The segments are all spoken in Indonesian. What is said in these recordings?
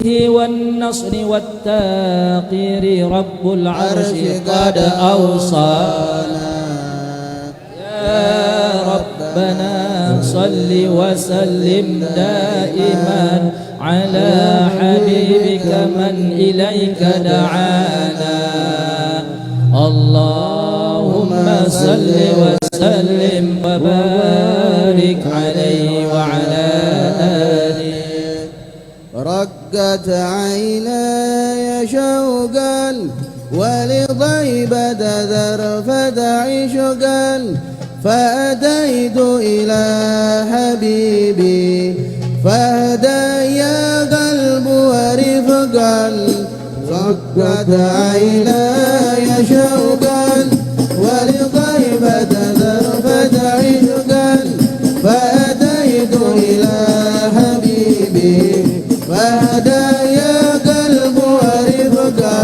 والنصر والتاقير رب العرش قد أوصانا يا ربنا صل وسلم دائما على حبيبك من إليك دعانا اللهم صل وسلم وبارك عليه وعلى آله. رقت عيناي شوقا ولطيبة ذرفة عشقا فأتيت إلى حبيبي فهدايا قلب ورفقا رقت عيناي شوقا ولطيبة ذرفة عشقا فأتيت إلى حبيبي فهدايا قلب ورفقا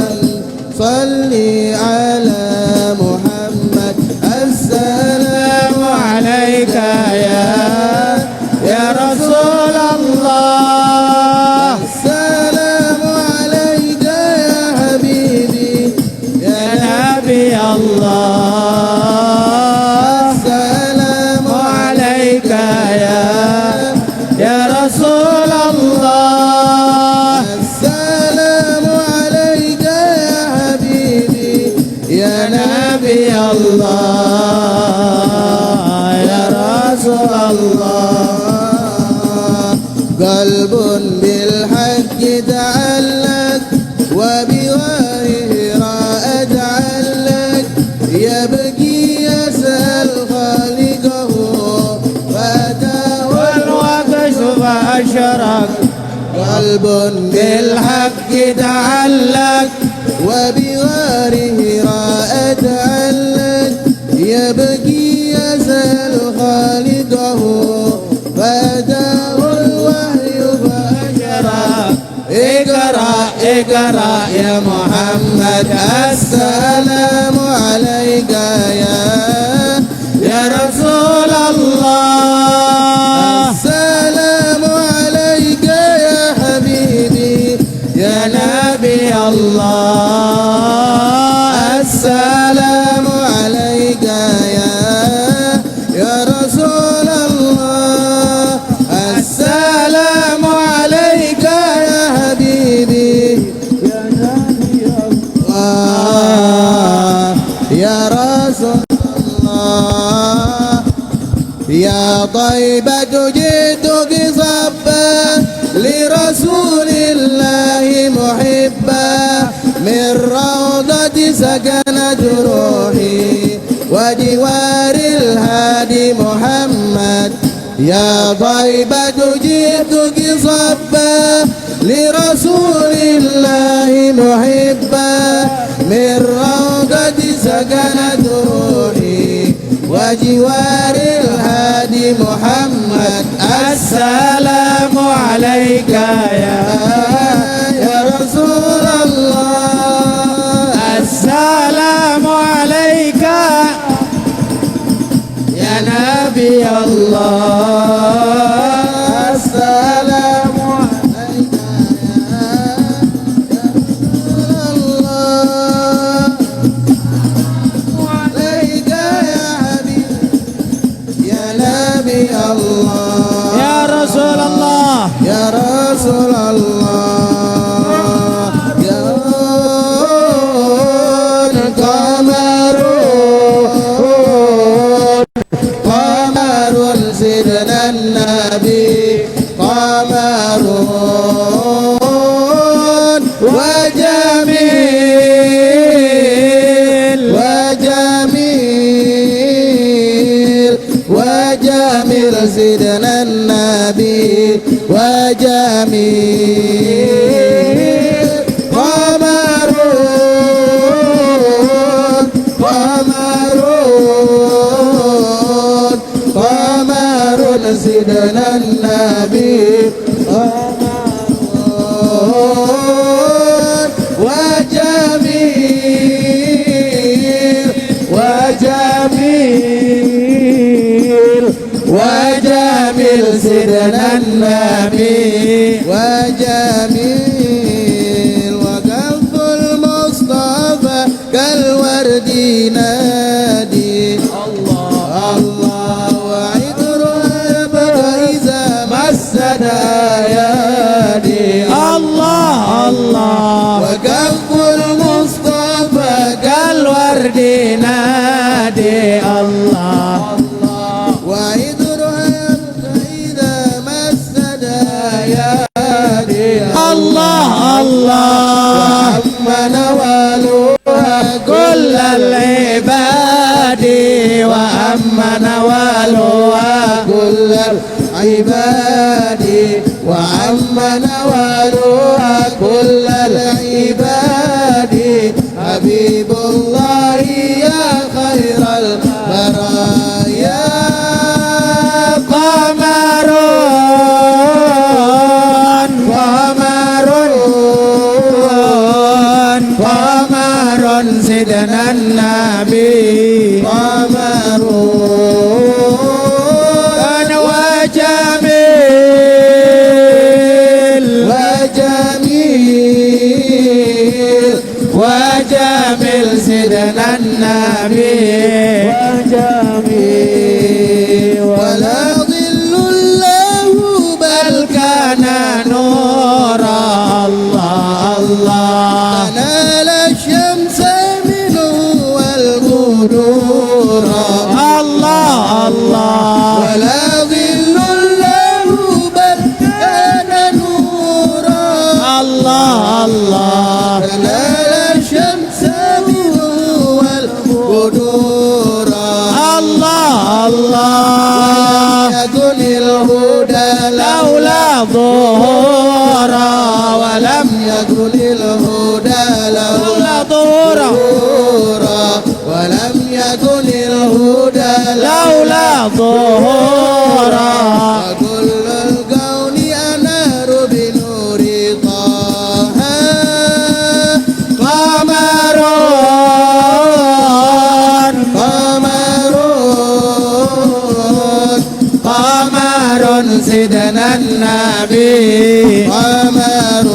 صلي على محمد السلام عليك يا رسول الله السلام عليك يا حبيبي يا نبي الله السلام عليك يا رسول الله السلام عليك يا حبيبي يا نبي الله يا رسول الله قلب بالحق تعلق وبغيره أتعلق يبكي يسأل خالقه فأتاه الوقت فأشرق قلب بالحق تعلق وبغيره أتعلق يبكي يسأل خالقه فأتاه الوحي فأشرق اقرأ اقرأ يا محمد السلام عليك يا رسول الله السلام عليك يا حبيبي يا نبي الله السلام عليك يا رسول الله السلام عليك يا حبيبي يا نبي الله يا رسول الله يا طيبة جئتك صبا لرسول الله محبا من روضة سكنت روحي وجوار الهادي محمد يا طيبة جئتك صبا لرسول الله محبا من روضة سكنت روحي وجوار الهادي محمد السلام عليك يا رسول الله السلام عليك يا نبي الله السلام عليك يا رسول الله عليك يا حبيبي يا نبي الله يا رسول الله يا رسول الله يا قمر سيدنا النبي قمر وجميل سيدنا النبي وجميل قمر سيدنا النبي وجميل سيدنا النبي وجميل الورد نادي الله الله وعطر يبقى إذا مسد أيادي الله الله وكف المصطفى كالورد نادي الله وعطر يبقى إذا مسد أيادي الله الله وأما نوالها كل العباد وأما نوالها كل العباد وأما نوالها كل العباد حبيب الله يا خير البرايا قمر قمر سيدنا النبي قمر وجميل سيدنا النبي وجميل ولا ظل له بل كان نورا الله الله نال الشمس منه والغدور الله الله ولا ظل له بل كان نورا الله الله نال الشمس منه والغدور الله الله يكن الهدى لولا ظهورا ولم يكن الهدى لولا ظهورا ولم يكن الهدى لولا ظهورا وكل الكون أنار بنور طه قمر قمر سيدنا النبي قمر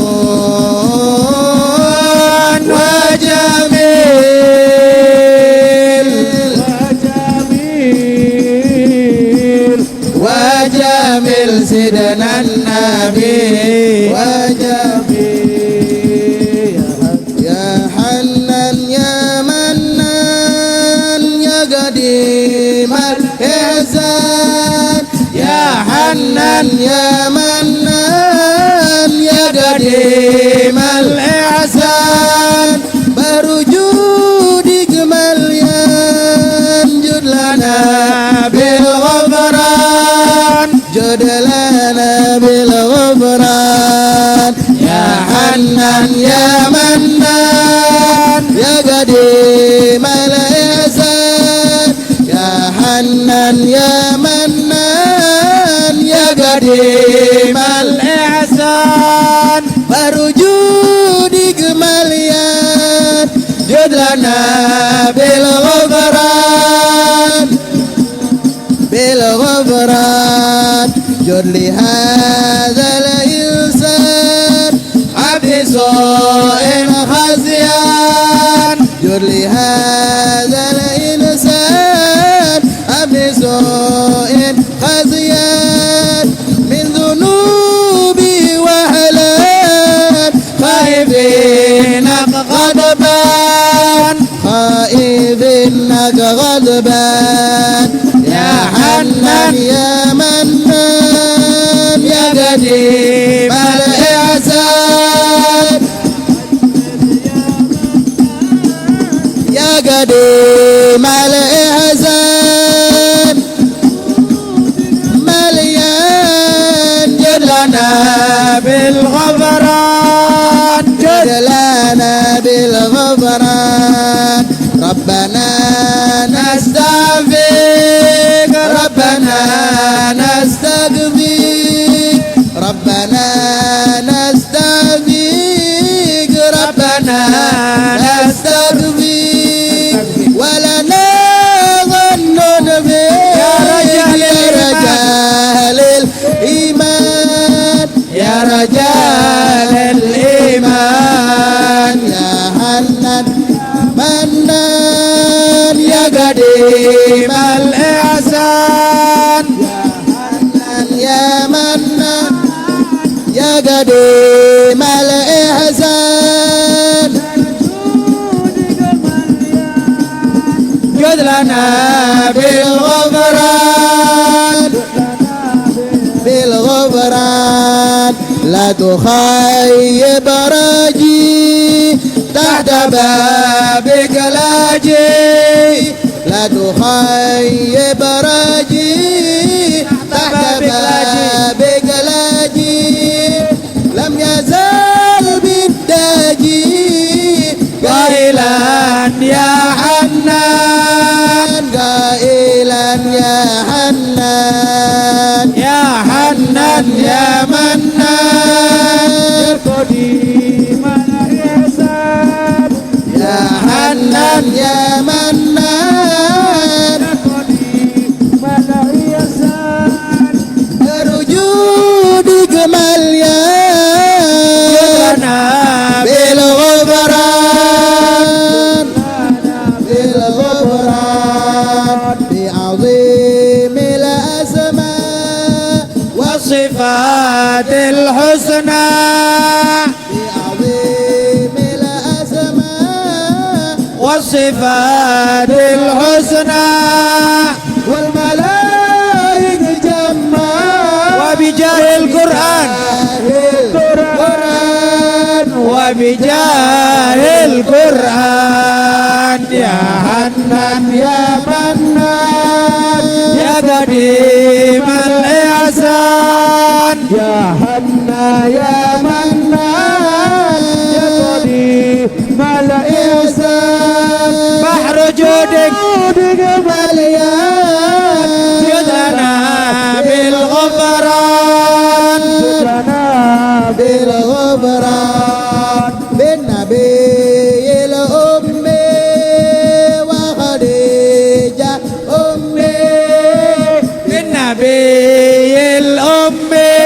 وجميل سيدنا النبي وجميل يا حنان يا منان يا قديم الإحسان يا حنان يا منان يا قديم الإحسان برجودك مليان جد لنا بالغفران جد لنا بالغفران يا حنان يا منان يا قديم الإحسان يا حنان يا منان يا قديم الإحسان برجودك مليان جد لنا بالغفران بالغفران جد لهذا الإنسان عبد سوء خزيان جد لهذا الإنسان عبد سوء خزيان من ذنوبي وهلان خائفينك غضبان خائفينك غضبان يا حنان يا منان يا قديم الإحسان يا قديم الإحسان مليان جد لنا بالغفران جد لنا بالغفران ربنا نستغفرك ربنا نستغفرك ربنا نستغفرك ربنا نستغفرك ولنا ظن بك يا رجال الإيمان يا رجال الإيمان يا حنان منان قديم الإحسان يا منان يا قديم الإحسان جد لنا بالغفران بالغفران لا تخيب رجي تحت بابك لاجي لا تخيب رجي تحت بابك لاجي لم يزال بالداجي قائلا يا حنان قائلا يا حنان يا حنان يا منان قديم الإحسان يا حنان يا منان قديم الإحسان وجودك مليان لنا بالغفران بالغفران بعظيم الأسماء والصفات الحسنى بعظيم الأسماء والصفات الحسنى والملائكة جمّا وبجاه القرآن وبجاه القرآن يا حنان يا منان يا قديم الإحسان يا حنان يا منان يا قديم الإحسان بحر جودك مليان جدنا بالغفران بالغفران بالنبي الأمي وخديجة أمي بالنبي الأمي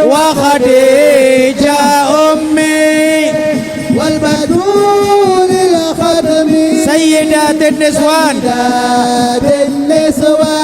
وخديجة أمي والبدول الخدمي سيدات النسوان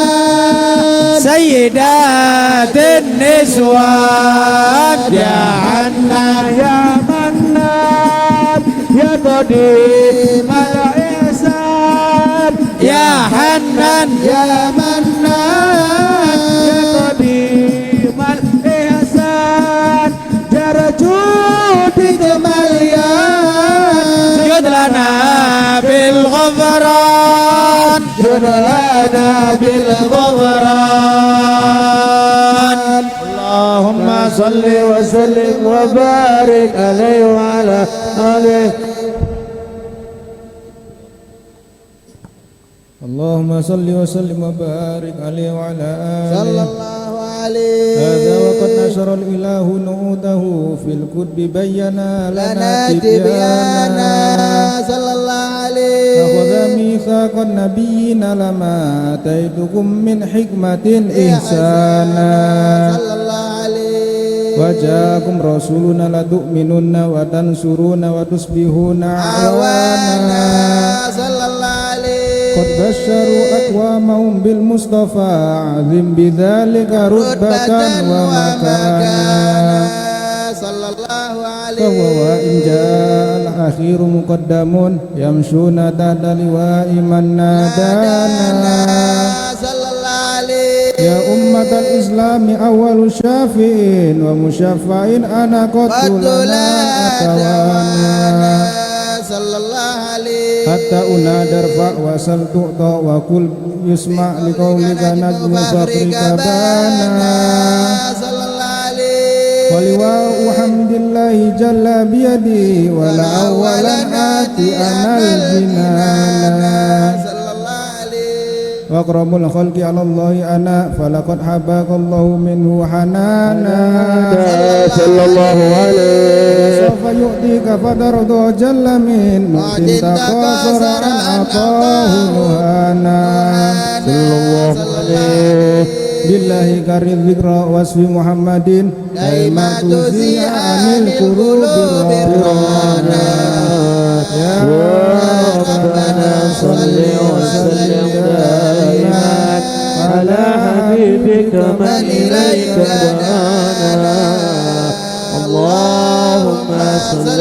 بالنسوان سيدات النسوان يا حنان يا منان يا قديم الإحسان يا حنان يا منان يا قديم الإحسان جرجودك مليان جد لنا بالغفران جد لنا بالغفران اللهم صل وسلم وبارك عليه وعلى آله اللهم صل وسلم وبارك عليه وعلى صلى آله. الله عليه هذا وقد نشر الإله نعوده في الكتب بينا لنا لنا تبيانا تبيانا صلى الله عليه أخذ ميثاق النبيين لما آتيتكم من حكمة إحسانا صلى الله عليه وجاءكم رسولنا لتؤمنن وتنصرون وتصبحون عوانا أعوانا صلى الله عليه قد بشروا أقوامهم بالمصطفى عظم بذلك رتبة ومكانا صلى الله عليه فهو وإن جاء الأخير مقدم يمشون تحت لواء من نادانا صلى الله عليه يا أمة الإسلام أول شافع ومشفع أنا قد لنا أتوانا صلى الله عليه حتى أنادى ارفع وسل تعطى وقل يسمع لقولك نجم فخرك بانا صلى الله عليه ولواء حمد الله جل بيدي ولا أولا آتي أنا الجنانا صلى الله عليه وأقرب الخلق على الله أنا فلقد حباك الله منه حنانا صلى الله عليه سوف يؤتيك فترضى جل من مؤت تقاصر أن أعطاه نهانا صلى الله عليه بالله كرر الذكر واسف محمد دائما تزيع عن القلوب الرانا يا ربنا صل وسلم دائما على حبيبك من إليك دعانا اللهم صل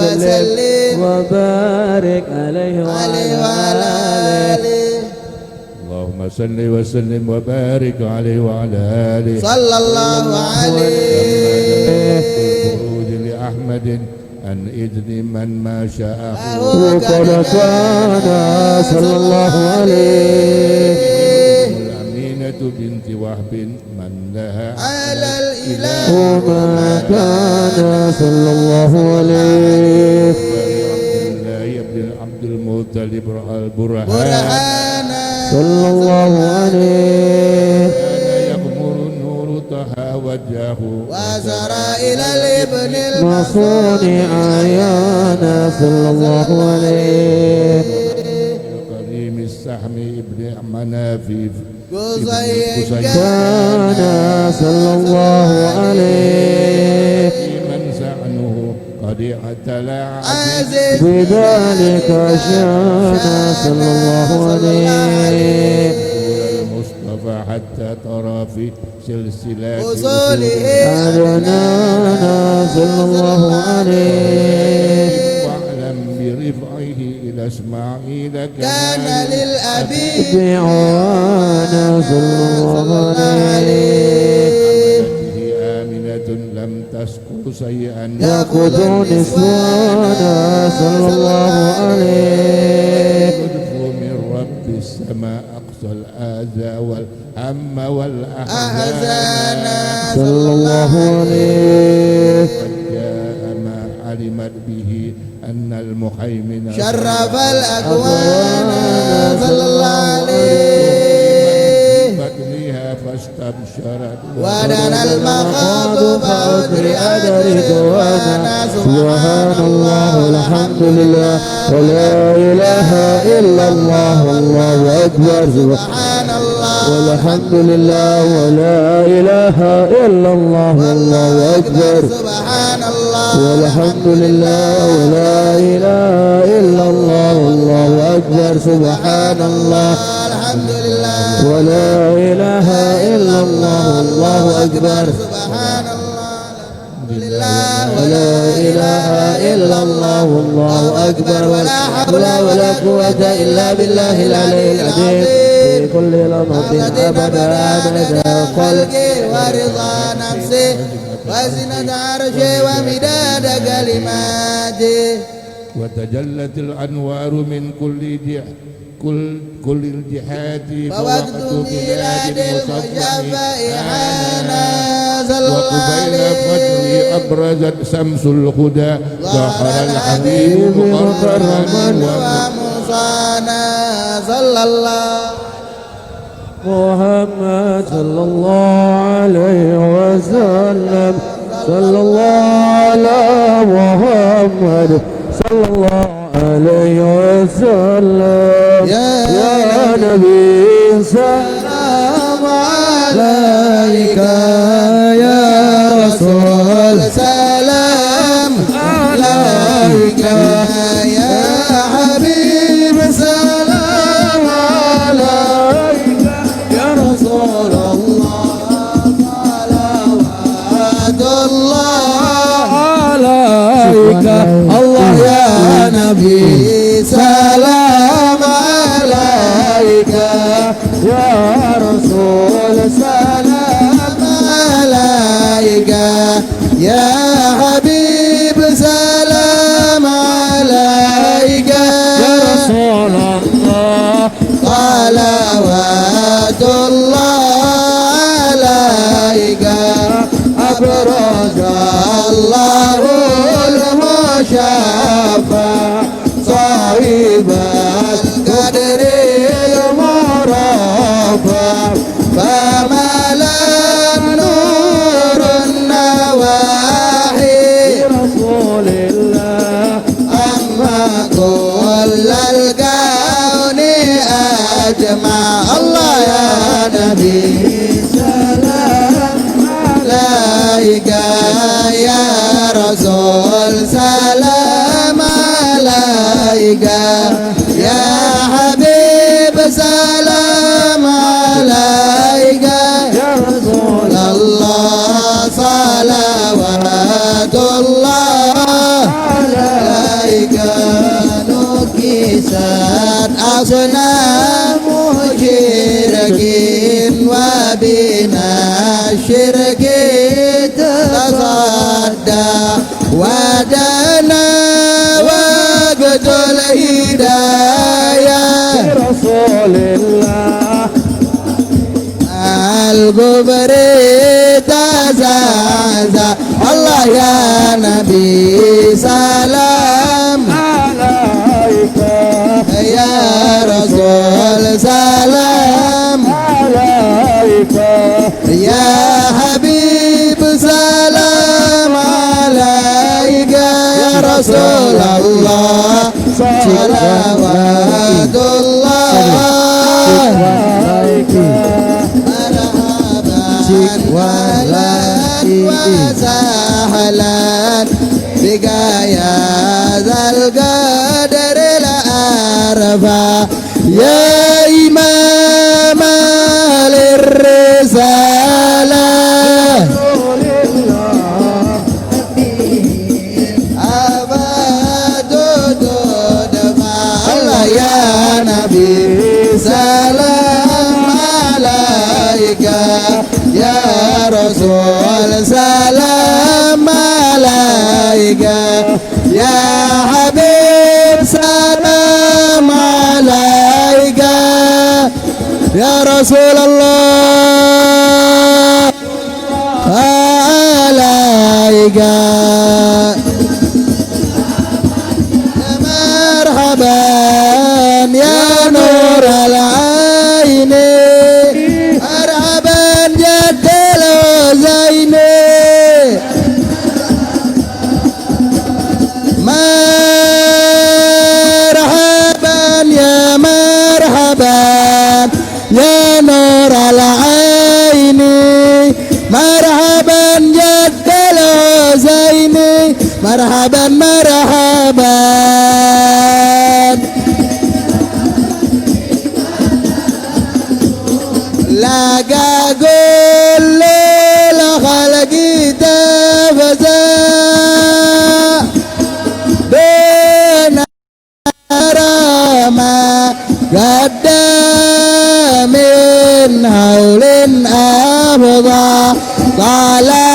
وسلم وبارك عليه وعلى آله اللهم صل وسلم وبارك عليه وعلى آله صلى الله عليه الخروج لأحمد عن إذن من ما شاء وقد كان صلى الله عليه الأمينة بنت وهب من لها على الإله وما كان صلى الله عليه عبد الله بن عبد المطلب البرهان برهانا صلى الله عليه كان يغمر النور طه وجهه وسرى إلى الابن مصونع عيانا صلى الله عليه قديم السحم ابن منافي قصي كان صلى الله عليه من سعنه قد اعتلى عزيز بذلك شانا صلى الله عليه المصطفى حتى ترى في سلسلات وصوله أدنانا صلى الله عليه واعلم برفعه إلى إسماعيل كان للأبي بعوانا صلى الله عليه به آمنة لم تسقط شيئا يأخذ نسوانا صلى الله عليه يلطف من رب السماء أقصى الآذى والهم والأحزان صلى الله عليه قد جاء ما علمت به أن المحيمن شرف الأكوان صلى الله عليه بطنها فاستبشرت ودنا المخاض فأدري رضوانا سبحان الله والحمد لله ولا إله إلا الله والله أكبر سبحان الله والحمد لله ولا إله إلا الله والله أكبر سبحان الله والحمد لله ولا إله إلا الله والله أكبر سبحان الله الحمد لله ولا إله إلا الله والله أكبر سبحان الله لله ولا إله إلا الله والله أكبر ولا حول ولا قوة إلا بالله العلي العظيم في كل لمحة أبدا عدد خلقه ورضا نفسه وزنة عرشه ومداد كلماته وتجلت الأنوار من كل الجهات فوقت ميلاد المشفع حانا صلى الله وقبيل عليه فجر أبرزت شمس الهدى ظهر الحبيب مكرما وموصانا صلى الله محمد صلى الله عليه وسلم صلى الله على محمد صلى الله عليه وسلم يا نبي سلام عليك يا رسول سلام عليك يا حبيب سلام عليك يا رسول الله صلوات الله عليك الله يا نبي سلام عليك يا رسول سلام عليك يا حبيب سلام عليك يا رسول الله صلوات الله عليك أبرز الله المشفع ya Rasul salam alaika ya Habib salam alaika ya Rasulullah salawatullah alaika nukisat asnam musyrikin wa bina syirki tasadda wadana waqtul hidayah Rasulillah al-gubri tazaza Allah ya Nabi salam alaika ya Rasul salam alaika ya Habib salam alaika ya Rasulullah salawatullah marhaban wa sahlan bika ya zal qadar la arfa ya imam al-risalah Allah ya Nabi salam alaika ya Rasul salam alaika ya Habib salam alaika ya Rasulullah alaika marhaban ya nur al-aini marhaban jaddal zaini marhaban ya marhaban ya nur al-aini marhaban jaddal zaini marhaban marhaban laga gulil khalqi tafaza dena rama gadda min haulin abda tala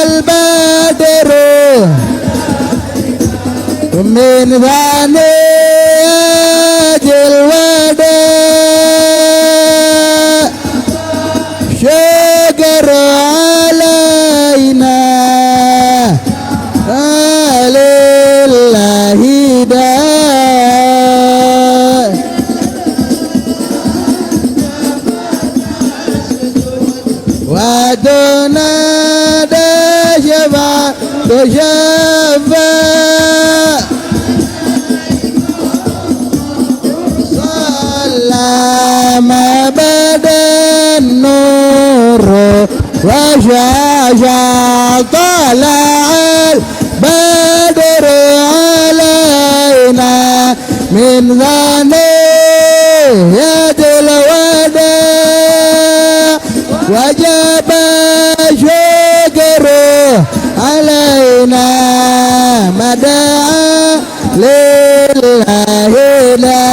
al-badru min thaniyajil wada شكر علينا لله دا ودنا دا شفا تشفى ما بدا النور وشاشا طلع البدر علينا من ثنية الوداع وجب شكر علينا مدعا لله لا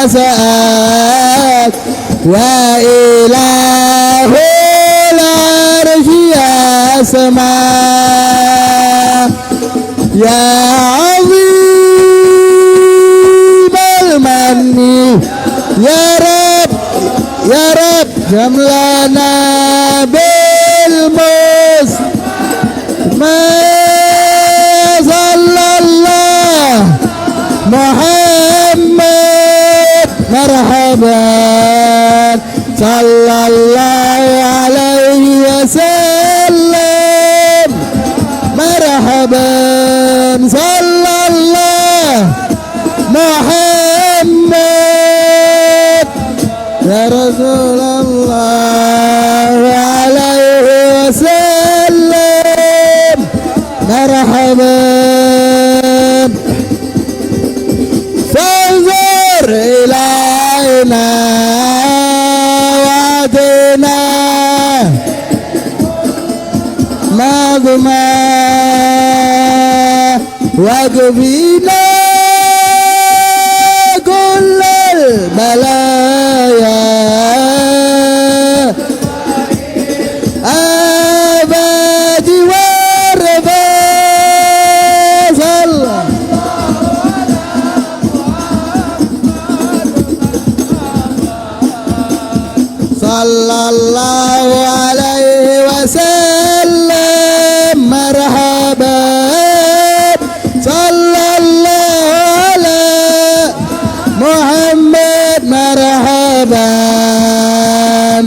سأل وإله العرش يسمع يا عظيم المن يا رب جملنا بالمس ما صلى الله محمد مرحبا صلى الله عليه وسلم مرحبا صلى الله محمد ya Rasulullah alaihi wasallam marhaban fanzur ilaina wa'dina magma waqfina kullal balaya abadi warba sallallahu alaihi wasallam marhaban sallallahu ala Muhammad marhaban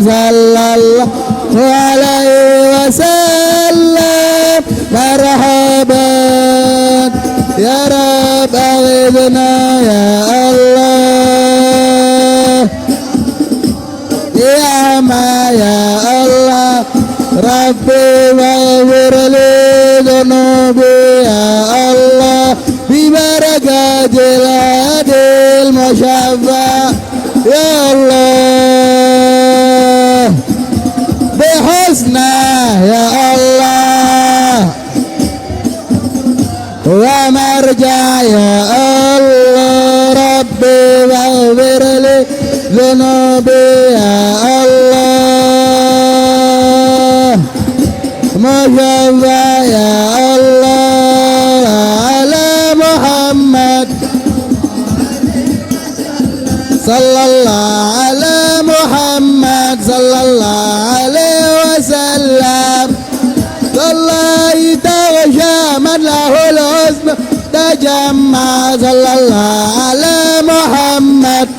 sallallahu alaihi wasallam marhaban ya Rabb aghithna ya Allah ya ma ya Allah Rabbi waghfir li dhunubi ya Allah bi barakatil hadil musyaffa ya Allah bi husna ya Allah wa marja ya Allah Rabbi waghfir li dhunubi ya Allah musyaffa ya Allah ala Muhammad sallallahu ala Muhammad sallallahu alaihi wasallam sallallahu taghsha man lahul husn tajamma sallallahu ala Muhammad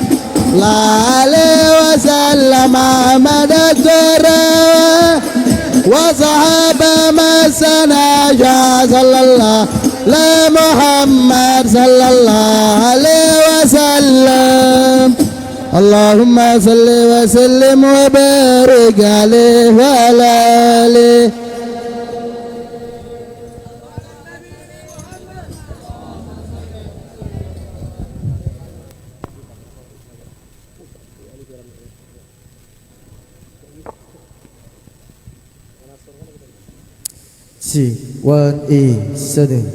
la alaihi wasallam Ahmad az-Zahra wa sahaba masana sallallahu la Muhammad sallallahu alaihi wasallam Allahumma salli wa sallim wa barik alaihi wa ala alihi C1E sedang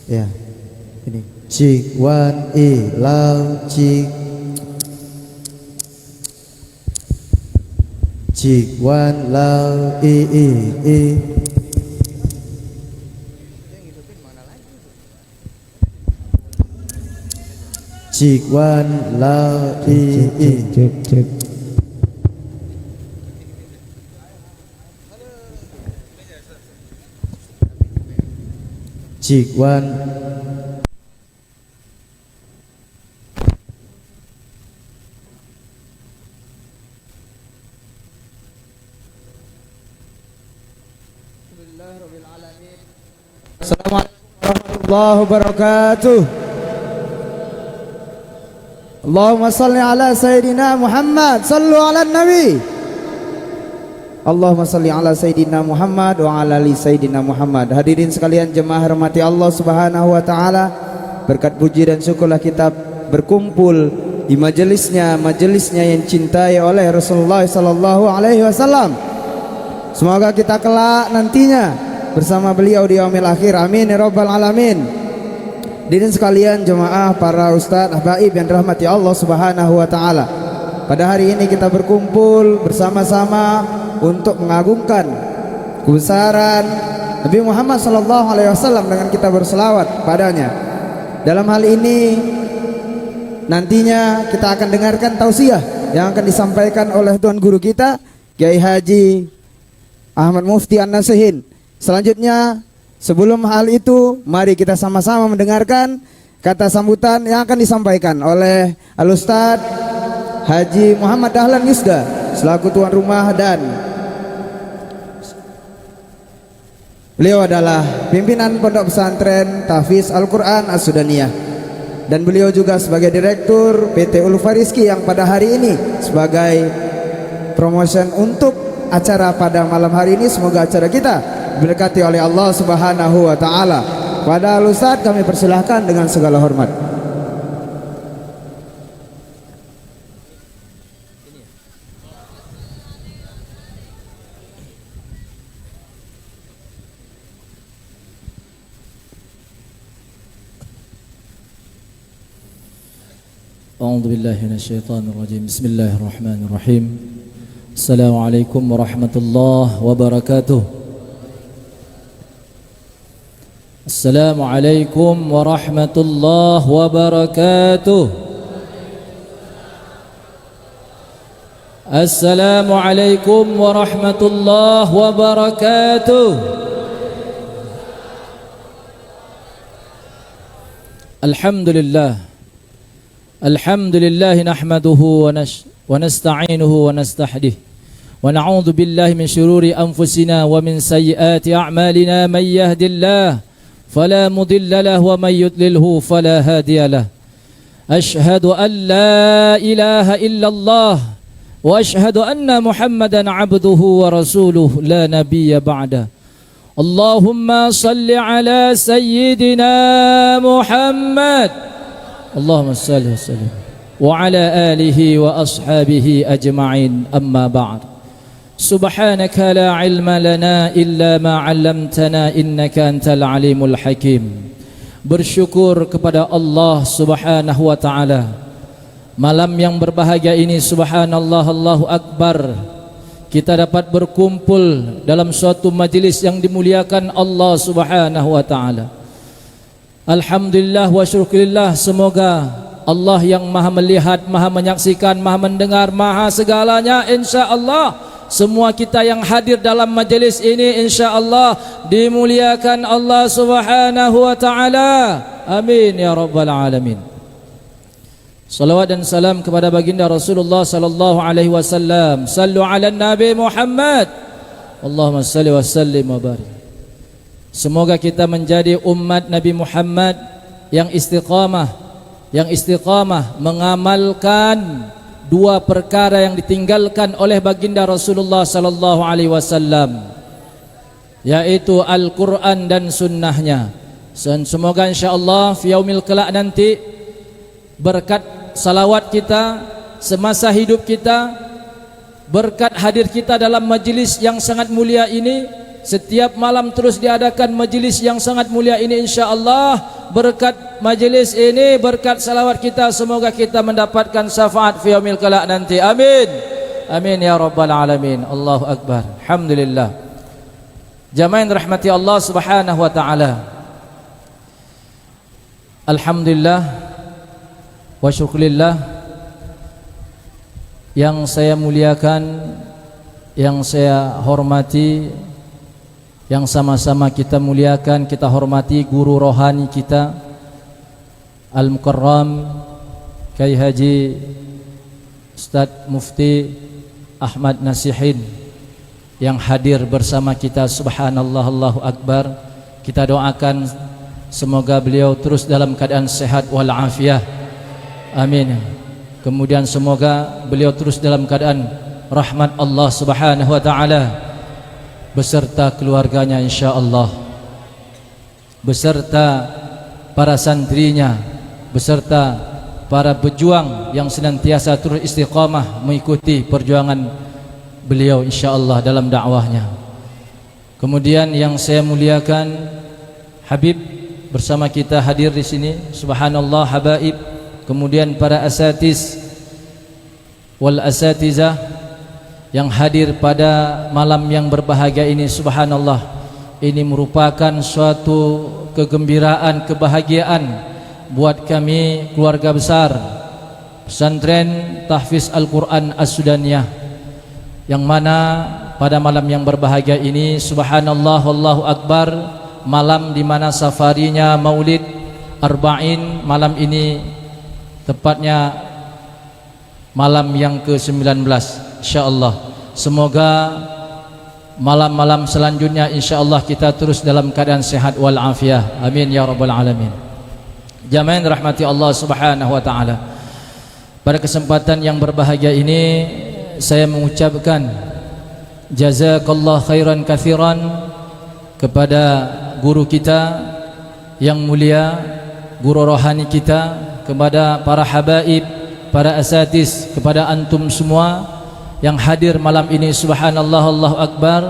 ya ini C1E lau C1 lau E C1 lau E Cek. Cikwan Assalamualaikum warahmatullahi wabarakatuh. Allahumma salli ala Sayyidina Muhammad. Sallu ala Nabi. Allahumma salli ala Sayyidina Muhammad wa ala ali Sayyidina Muhammad. Hadirin sekalian jemaah rahmati Allah subhanahu wa ta'ala, berkat puji dan syukurlah kita berkumpul di majelisnya yang cintai oleh Rasulullah sallallahu alaihi wasallam. Semoga kita kelak nantinya bersama beliau di yaumil akhir. Amin ya rabbal alamin. Hadirin sekalian jemaah, para ustadz ahbaib yang dirahmati Allah subhanahu wa ta'ala, pada hari ini kita berkumpul bersama-sama untuk mengagungkan kebesaran Nabi Muhammad sallallahu alaihi wasallam dengan kita berselawat padanya. Dalam hal ini nantinya kita akan dengarkan tausiah yang akan disampaikan oleh Tuan Guru kita Kiai Haji Ahmad Mufti An-Nasihin. Selanjutnya, sebelum hal itu, mari kita sama-sama mendengarkan kata sambutan yang akan disampaikan oleh Al-Ustadz Haji Muhammad Dahlan Yusda selaku tuan rumah, dan beliau adalah pimpinan Pondok Pesantren Tahfiz Al-Quran As-Sudaniyah. dan beliau juga sebagai Direktur PT Ulfa Rizki yang pada hari ini sebagai promotion untuk acara pada malam hari ini. Semoga acara kita diberkati oleh Allah Subhanahu wa taala. Pada Ustaz kami persilahkan dengan segala hormat. أعوذ بالله من الشيطان الرجيم بسم الله الرحمن الرحيم السلام عليكم ورحمة الله وبركاته السلام عليكم ورحمة الله وبركاته السلام عليكم ورحمة الله وبركاته الحمد لله الحمد لله نحمده ونستعينه ونستهديه ونعوذ بالله من شرور أنفسنا ومن سيئات أعمالنا من يهد الله فلا مضل له ومن يضلله فلا هادي له أشهد أن لا إله إلا الله وأشهد أن محمدا عبده ورسوله لا نبي بعده اللهم صل على سيدنا محمد اللهم صل وسلم وعلى آله وأصحابه أجمعين أما بعد سبحانك لا علم لنا إلا ما علمتنا إنك أنت العليم الحكيم. Bersyukur kepada Allah Subhanahu wa taala. Malam yang berbahagia ini subhanallah Allahu akbar. Kita dapat berkumpul dalam suatu majlis yang dimuliakan Allah Subhanahu wa taala. Alhamdulillah wa syukurillah, semoga Allah yang maha melihat, maha menyaksikan, maha mendengar, maha segalanya, insya-Allah semua kita yang hadir dalam majlis ini insya-Allah dimuliakan Allah Subhanahu wa taala. Amin ya rabbal alamin. Salawat dan salam kepada baginda Rasulullah sallallahu alaihi wasallam. Sallu ala Nabi Muhammad. Allahumma salli wa sallim wa barik. Semoga kita menjadi umat Nabi Muhammad yang istiqamah mengamalkan dua perkara yang ditinggalkan oleh baginda Rasulullah sallallahu alaihi wasallam, yaitu Al-Quran dan sunnahnya. Dan semoga insyaallah fi yaumil kelak nanti berkat salawat kita semasa hidup kita, berkat hadir kita dalam majlis yang sangat mulia ini, setiap malam terus diadakan majlis yang sangat mulia ini, insya-Allah berkat majlis ini, berkat salawat kita, semoga kita mendapatkan syafaat fi yaumil kelak nanti. Amin. Amin ya rabbal alamin. Allahu akbar. Alhamdulillah. Jamaah yang rahmati Allah Subhanahu wa taala. Alhamdulillah wa syukurillah, yang saya muliakan, yang saya hormati, yang sama-sama kita muliakan, kita hormati guru rohani kita Al-Mukarram Kyai Haji Ustaz Mufti Ahmad Nasihin yang hadir bersama kita. Subhanallah, Allahu Akbar. Kita doakan semoga beliau terus dalam keadaan sehat walafiat. Amin. Kemudian semoga beliau terus dalam keadaan rahmat Allah Subhanahu wa taala beserta keluarganya insya-Allah, beserta para santrinya, beserta para pejuang yang senantiasa terus istiqamah mengikuti perjuangan beliau insya-Allah dalam dakwahnya. Kemudian yang saya muliakan, Habib bersama kita hadir di sini, subhanallah habaib. Kemudian para asatiz wal asatizah yang hadir pada malam yang berbahagia ini, subhanallah, ini merupakan suatu kegembiraan, kebahagiaan buat kami keluarga besar Pesantren Tahfiz Al-Quran As-Sudaniyah, yang mana pada malam yang berbahagia ini, subhanallah wallahu akbar, malam di mana safarinya Maulid Arba'in, malam ini tepatnya malam yang ke-19 insyaallah. Semoga malam-malam selanjutnya insyaallah kita terus dalam keadaan sehat wal afiah. Amin ya rabbal alamin. Jamaah yang rahmati Allah Subhanahu wa taala. Pada kesempatan yang berbahagia ini saya mengucapkan jazakallah khairan katsiran kepada guru kita yang mulia, guru rohani kita, kepada para habaib, para asatiz, kepada antum semua yang hadir malam ini. Subhanallah, Allahu Akbar.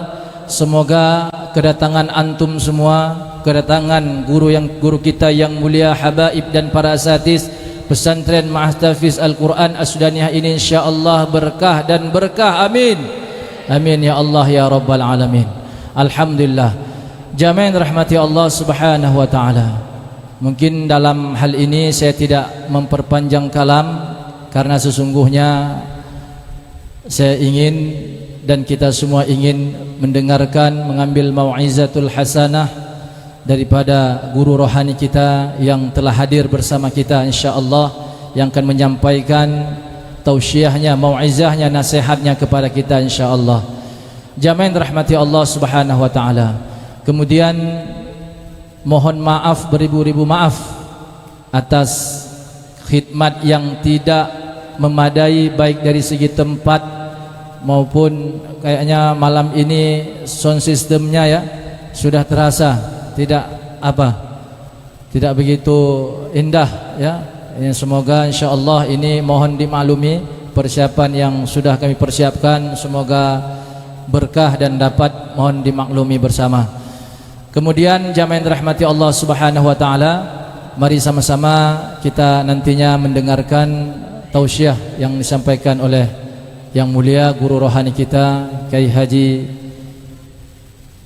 Semoga kedatangan antum semua, kedatangan guru kita yang mulia, habaib dan para asatiz pesantren Mahtafiz Al-Quran As-Sudaniyah ini insyaallah berkah dan berkah. Amin. Amin ya Allah ya Rabbal Alamin. Alhamdulillah. Jamaah yang rahmati Allah Subhanahu wa taala. Mungkin dalam hal ini saya tidak memperpanjang kalam, karena sesungguhnya saya ingin dan kita semua ingin mendengarkan, mengambil mau'izatul hasanah daripada guru rohani kita yang telah hadir bersama kita insyaallah, yang akan menyampaikan tausiahnya, mau'izahnya, nasihatnya kepada kita insyaallah. Jamaah yang rahmati Allah Subhanahu wa taala. Kemudian mohon maaf, beribu-ribu maaf atas khidmat yang tidak memadai, baik dari segi tempat maupun kayaknya malam ini sound sistemnya ya sudah terasa tidak begitu indah ya. Semoga insyaallah ini mohon dimaklumi persiapan yang sudah kami persiapkan, semoga berkah dan dapat mohon dimaklumi bersama. Kemudian jamaah yang dirahmati Allah Subhanahu wa taala, mari sama-sama kita nantinya mendengarkan tausiah yang disampaikan oleh yang mulia guru rohani kita Kiai Haji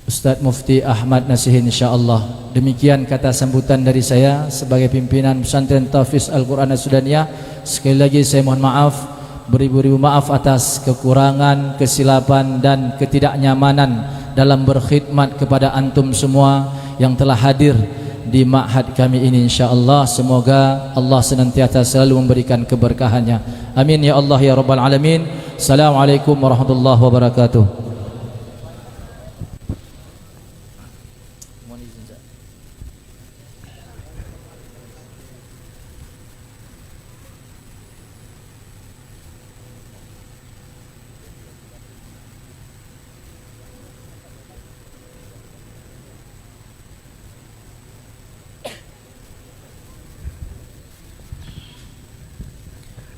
Ustaz Mufti Ahmad Nasihin insyaallah. Demikian kata sambutan dari saya sebagai pimpinan pesantren Tahfiz Al-Quran As-Sudaniyah. Sekali lagi saya mohon maaf, beribu-ribu maaf atas kekurangan, kesilapan dan ketidaknyamanan dalam berkhidmat kepada antum semua yang telah hadir di ma'had kami ini insyaallah. Semoga Allah senantiasa selalu memberikan keberkahannya. Amin ya Allah ya Rabbal Alamin. Assalamualaikum warahmatullahi wabarakatuh.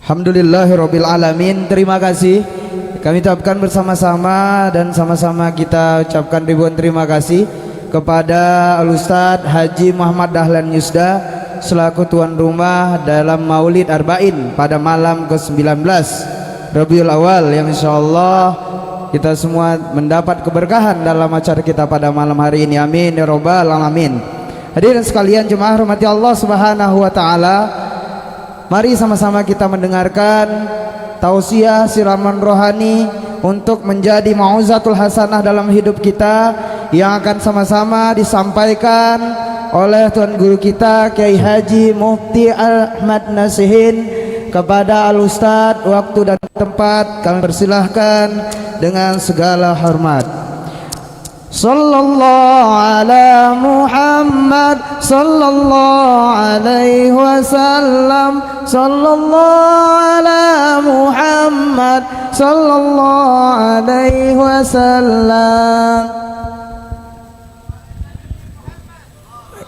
Alhamdulillahirabbil alamin. Terima kasih kami ucapkan bersama-sama dan sama-sama kita ucapkan ribuan terima kasih kepada Al-Ustaz Haji Muhammad Dahlan Yusda selaku tuan rumah dalam Maulid Arba'in pada malam ke-19 Rabiul Awal, yang insyaallah kita semua mendapat keberkahan dalam acara kita pada malam hari ini. Amin ya Rabbal Alamin. Hadirin sekalian jemaah rahmati Allah Subhanahu wa taala, mari sama-sama kita mendengarkan tausiah siraman rohani untuk menjadi mau'izatul hasanah dalam hidup kita yang akan sama-sama disampaikan oleh Tuan Guru kita Kiai Haji Mufti Ahmad Nasihin kepada Al-Ustaz. Waktu dan tempat kami persilahkan dengan segala hormat. Sallallahu ala Muhammad sallallahu alaihi wasallam, sallallahu ala Muhammad sallallahu alaihi wasallam.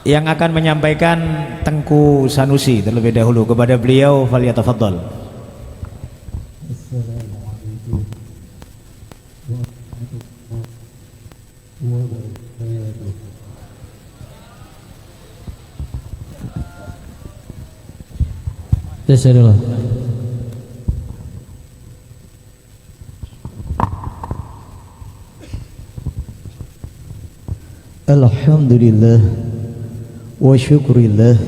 Yang akan menyampaikan Tengku Sanusi terlebih dahulu, kepada beliau falyatafaddal. Tasyadullah. Alhamdulillah wa syukurillah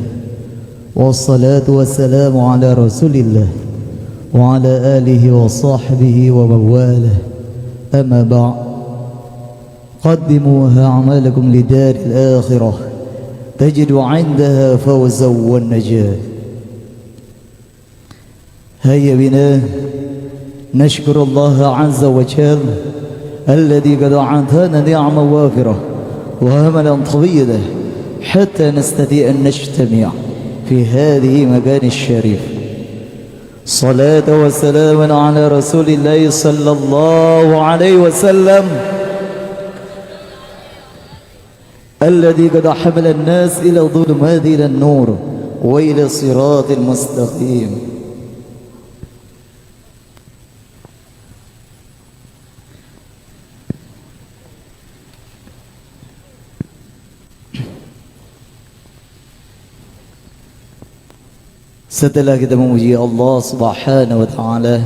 wassalatu wassalamu ala rasulillah wa ala alihi wa sahbihi wa mawalah. Amma ba'd, qaddimu a'malakum lidaril akhirah tajidu 'indaha fawzan wan najah. هيا بنا نشكر الله عز وجل الذي قد أعطانا نعمة وافرة وأملا طويلة حتى نستطيع أن نجتمع في هذه مكان الشريف. صلاة وسلام على رسول الله صلى الله عليه وسلم الذي قد حمل الناس إلى الظلمات إلى النور وإلى الصراط المستقيم. Setelah kita memuji Allah Subhanahu wa taala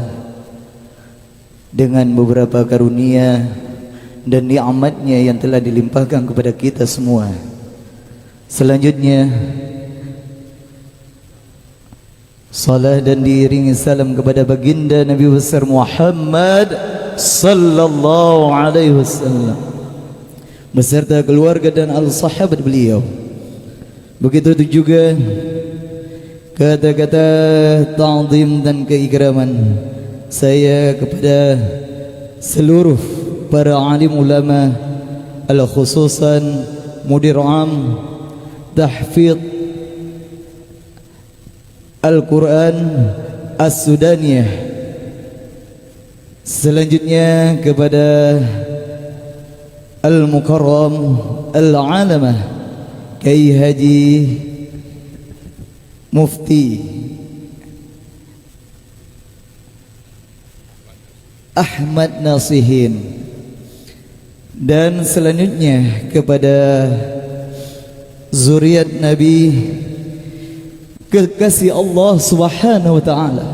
dengan beberapa karunia dan nikmat-Nya yang telah dilimpahkan kepada kita semua. Selanjutnya salat dan diiringi salam kepada baginda Nabi besar Muhammad sallallahu alaihi wasallam beserta keluarga dan al-sahabat beliau. Begitu juga kata-kata ta'zim dan keikraman saya kepada seluruh para alim ulama, al-khususan mudir am tahfidz Al-Quran As-Sudaniyah. Selanjutnya kepada Al-Mukarram Al-Alamah Kiai Haji Mufti Ahmad Nasihin, dan selanjutnya kepada zuriat Nabi kekasih Allah Subhanahu wa taala,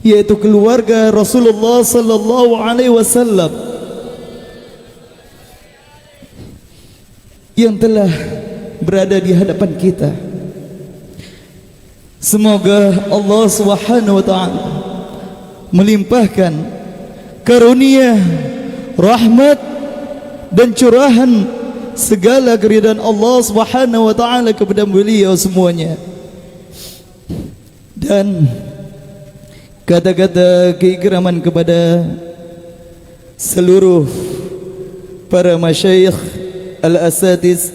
yaitu keluarga Rasulullah sallallahu alaihi wasallam yang telah berada di hadapan kita. Semoga Allah Subhanahu wa taala melimpahkan karunia, rahmat dan curahan segala keridhaan Allah Subhanahu wa taala kepada beliau semuanya. Dan kata-kata keikraman kepada seluruh para masyayikh al-asatiz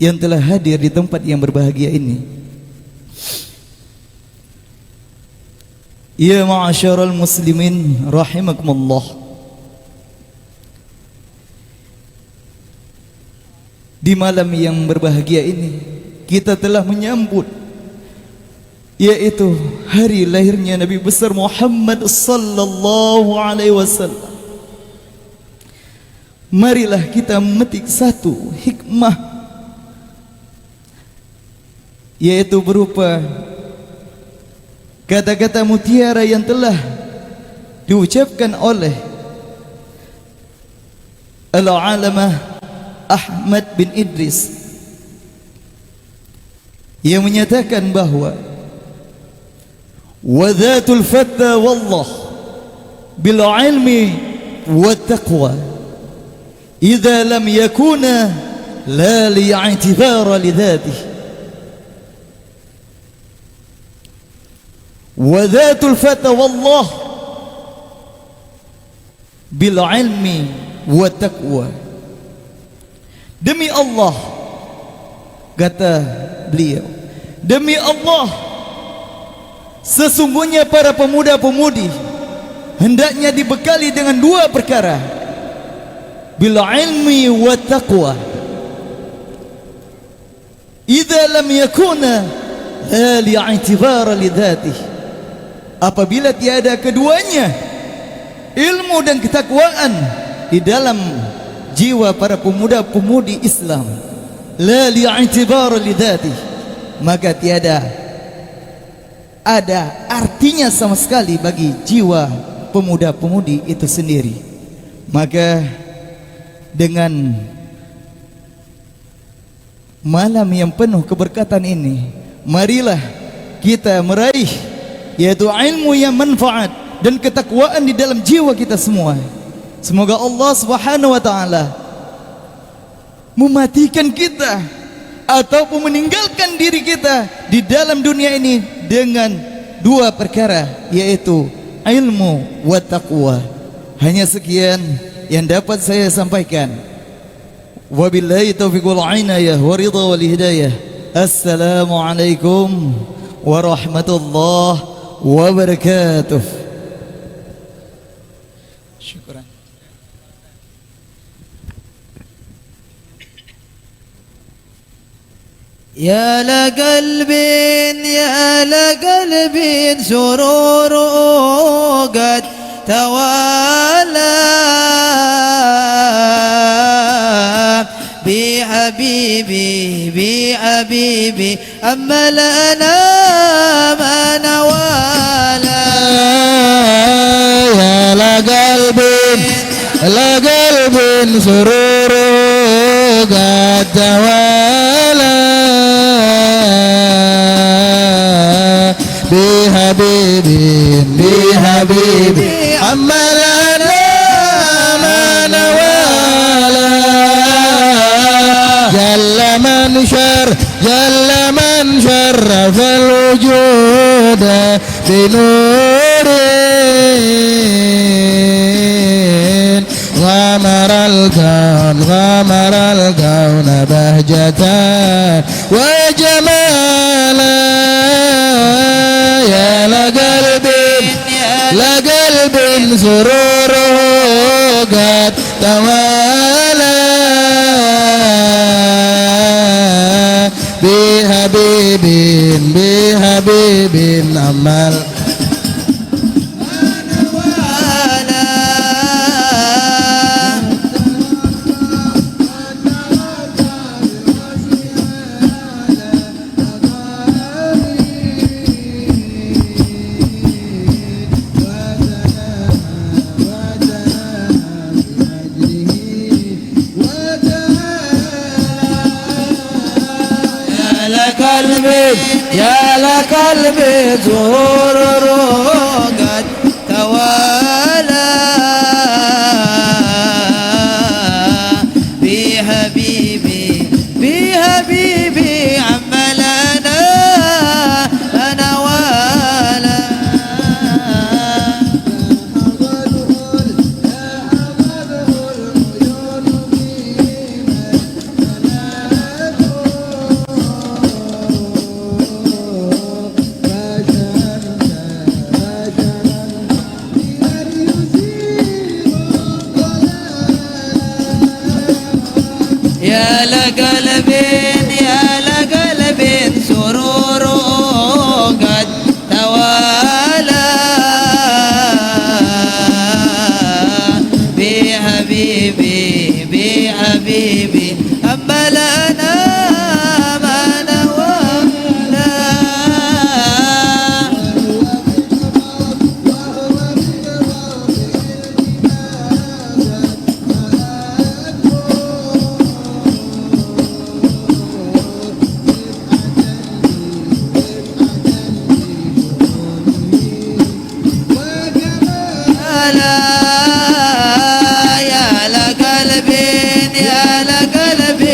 yang telah hadir di tempat yang berbahagia ini. Ya ma'asyaral muslimin rahimakumullah. Di malam yang berbahagia ini kita telah menyambut yaitu hari lahirnya Nabi besar Muhammad sallallahu alaihi wasallam. Marilah kita memetik satu hikmah, yaitu berupa kata-kata mutiara yang telah diucapkan oleh Al-Alamah Ahmad bin Idris yang menyatakan bahawa wa dhatul fatta wallah bil ilmi wa taqwa idza lam yakuna la li'itibara li dhatihi. Wa dhatul fata wallah bil ilmi wa taqwa. Demi Allah, kata beliau, demi Allah, sesungguhnya para pemuda-pemudi hendaknya dibekali dengan dua perkara, bil ilmi wa taqwa. Idza lam yakuna la li'itibara li dhatihi. Apabila tiada keduanya, ilmu dan ketakwaan di dalam jiwa para pemuda-pemudi Islam, la li'itibar li dhati, maka tiada ada artinya sama sekali bagi jiwa pemuda-pemudi itu sendiri. Maka dengan malam yang penuh keberkatan ini, marilah kita meraih yaitu ilmu yang manfaat dan ketakwaan di dalam jiwa kita semua. Semoga Allah Subhanahu wa taala mematikan kita ataupun meninggalkan diri kita di dalam dunia ini dengan dua perkara, yaitu ilmu wa taqwa. Hanya sekian yang dapat saya sampaikan. Wabillahi taufiq wal inayah wa ridha wal hidayah. Assalamualaikum warahmatullahi wabarakatuh. Syukran. يا لقلب يا لقلب سرور قد توالى بحبيبي بحبيبي أما لنا ما نوالا يا لقلب سرور قد توالى بحبيبي أما لنا ما نوالا جل من شرف الوجود بنور غمر الكون بهجة وجمالا يا لقلب سروره قد توالى بحبيب أمل يا لقلبي زهور قد توالى بحبيبي عملنا أنا ولا يا لقلب سرور قد توالى بحبيبي أما لنا ما نوالا يا لقلب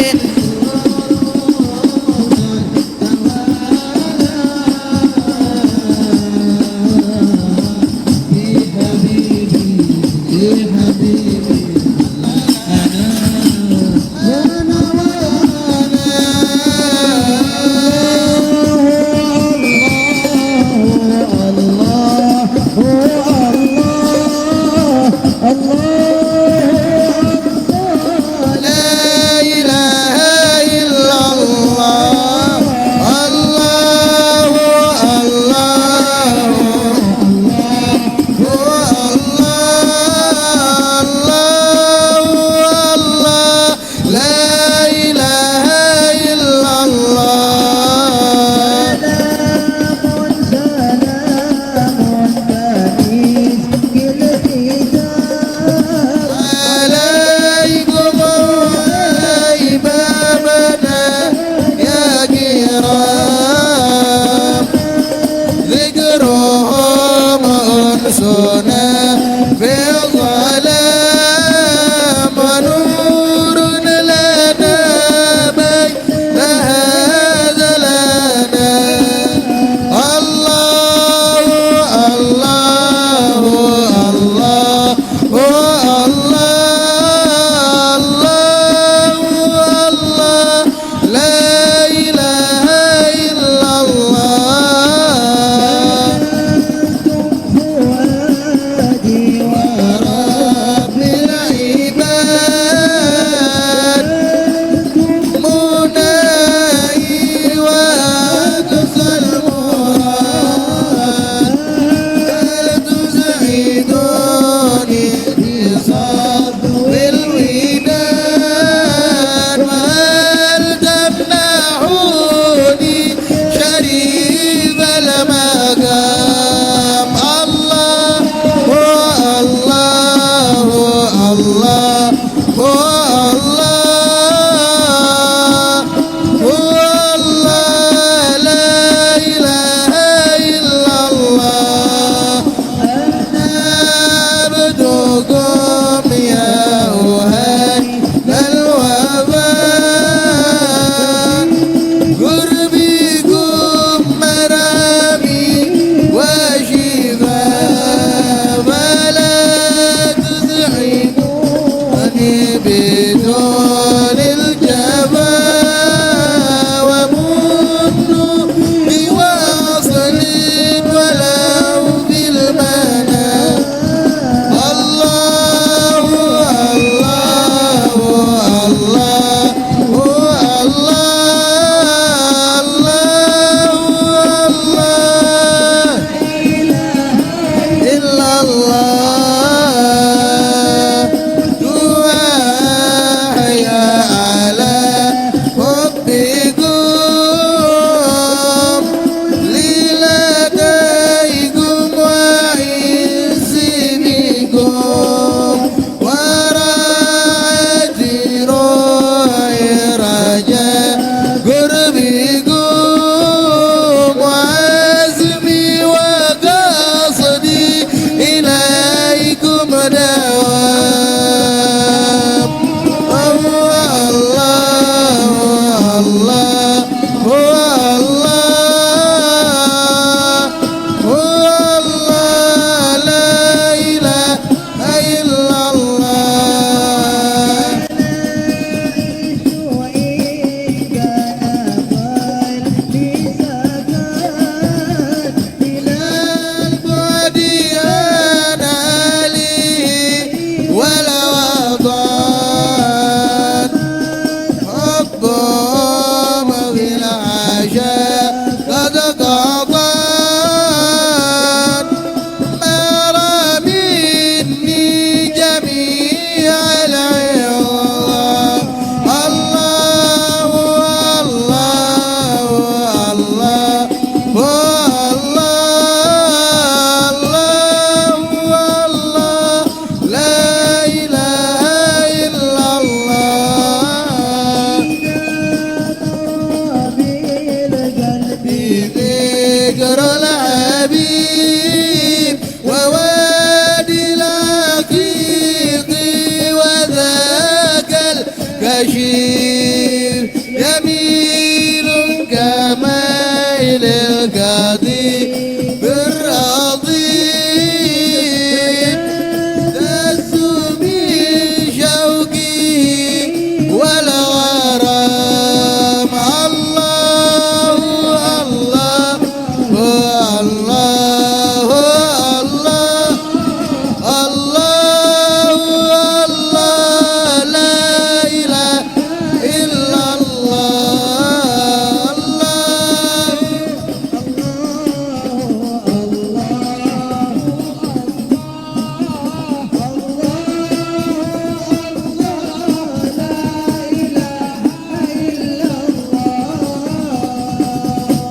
بدر الحبيب ووادي العقيق وذاك الكشيف جميل كميل القضيب الرضيب دس من شوقي والغرام الله الله الله الله الله الله لا إله إلا الله الله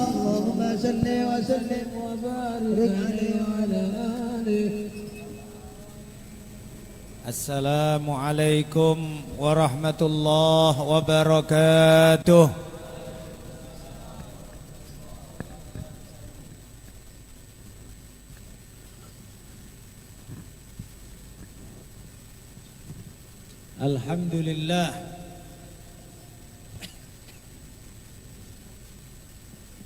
اللهم صل وسلم وبارك عليه وعلى آله. Assalamualaikum warahmatullahi wabarakatuh. Alhamdulillah.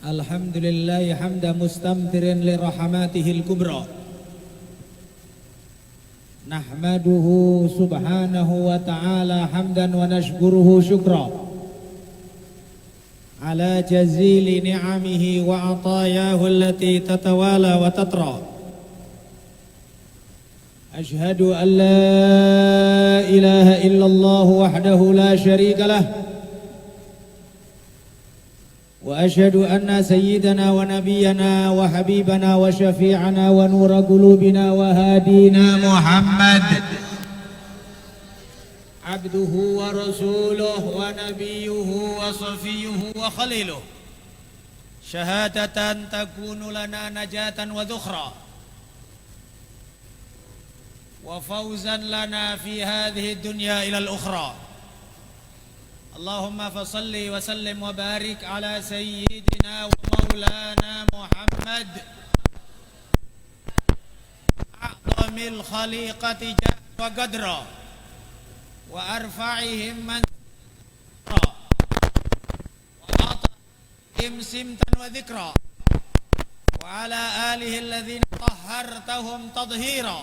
Alhamdulillah hamda mustamtirin li rahmatihil kubra. Nahmaduhu subhanahu wa ta'ala hamdan wa nashkuruhu syukra ala jazili ni'amihi wa atayahu allati tatawala wa tatra. Ashhadu an la ilaha illallah wahdahu la sharika lah wa ashhadu anna sayyidana wa nabiyyana wa habibana wa syafi'ana wa nura qulubina wa hadina Muhammad abduhu wa rasuluhu wa nabiyuhu wa safiyuhu wa khaliluhu syahadatan takunu lana najatan wa dhukhra wa fawzan lana fi hadhihi dunya ila al-ukhra. Allahumma fasalli wa sallim wa barik ala sayyidina wa maulana Muhammad a'zamil khaliqati wa qadra wa arfa'ihim mansura wa atahim simtan wa dhikra wa ala alihi alladhina tahhartahum tadhira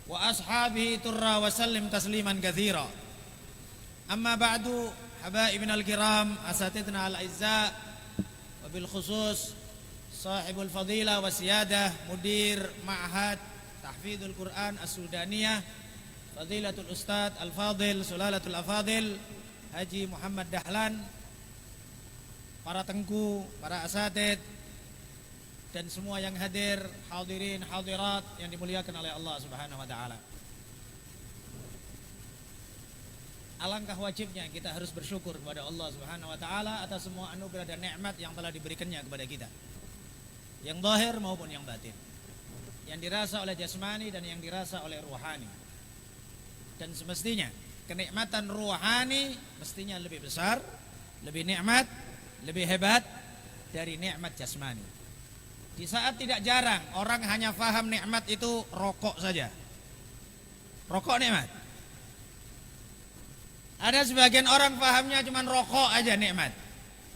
wa ashabihi turra wa sallim tasliman katsira. Amma ba'du, habaibina al-kiram, asatidna al-aizza, wa bil khusus sahibul fadilah wa siyadah mudir ma'had tahfidul Quran as-Sudaniyah fadilatul ustad al-fadil sulalatul afadil Haji Muhammad Dahlan, para tengku, para asatid dan semua yang hadir, hadirin hadirat yang dimuliakan oleh Allah Subhanahu wa taala. Alangkah wajibnya kita harus bersyukur kepada Allah Subhanahu wa taala atas semua anugerah dan nikmat yang telah diberikannya kepada kita. Yang zahir maupun yang batin. Yang dirasa oleh jasmani dan yang dirasa oleh ruhani. Dan semestinya kenikmatan ruhani mestinya lebih besar, lebih nikmat, lebih hebat dari nikmat jasmani. Di saat tidak jarang orang hanya faham nikmat itu rokok saja. Rokok nikmat. Ada sebagian orang pahamnya cuma rokok aja nikmat.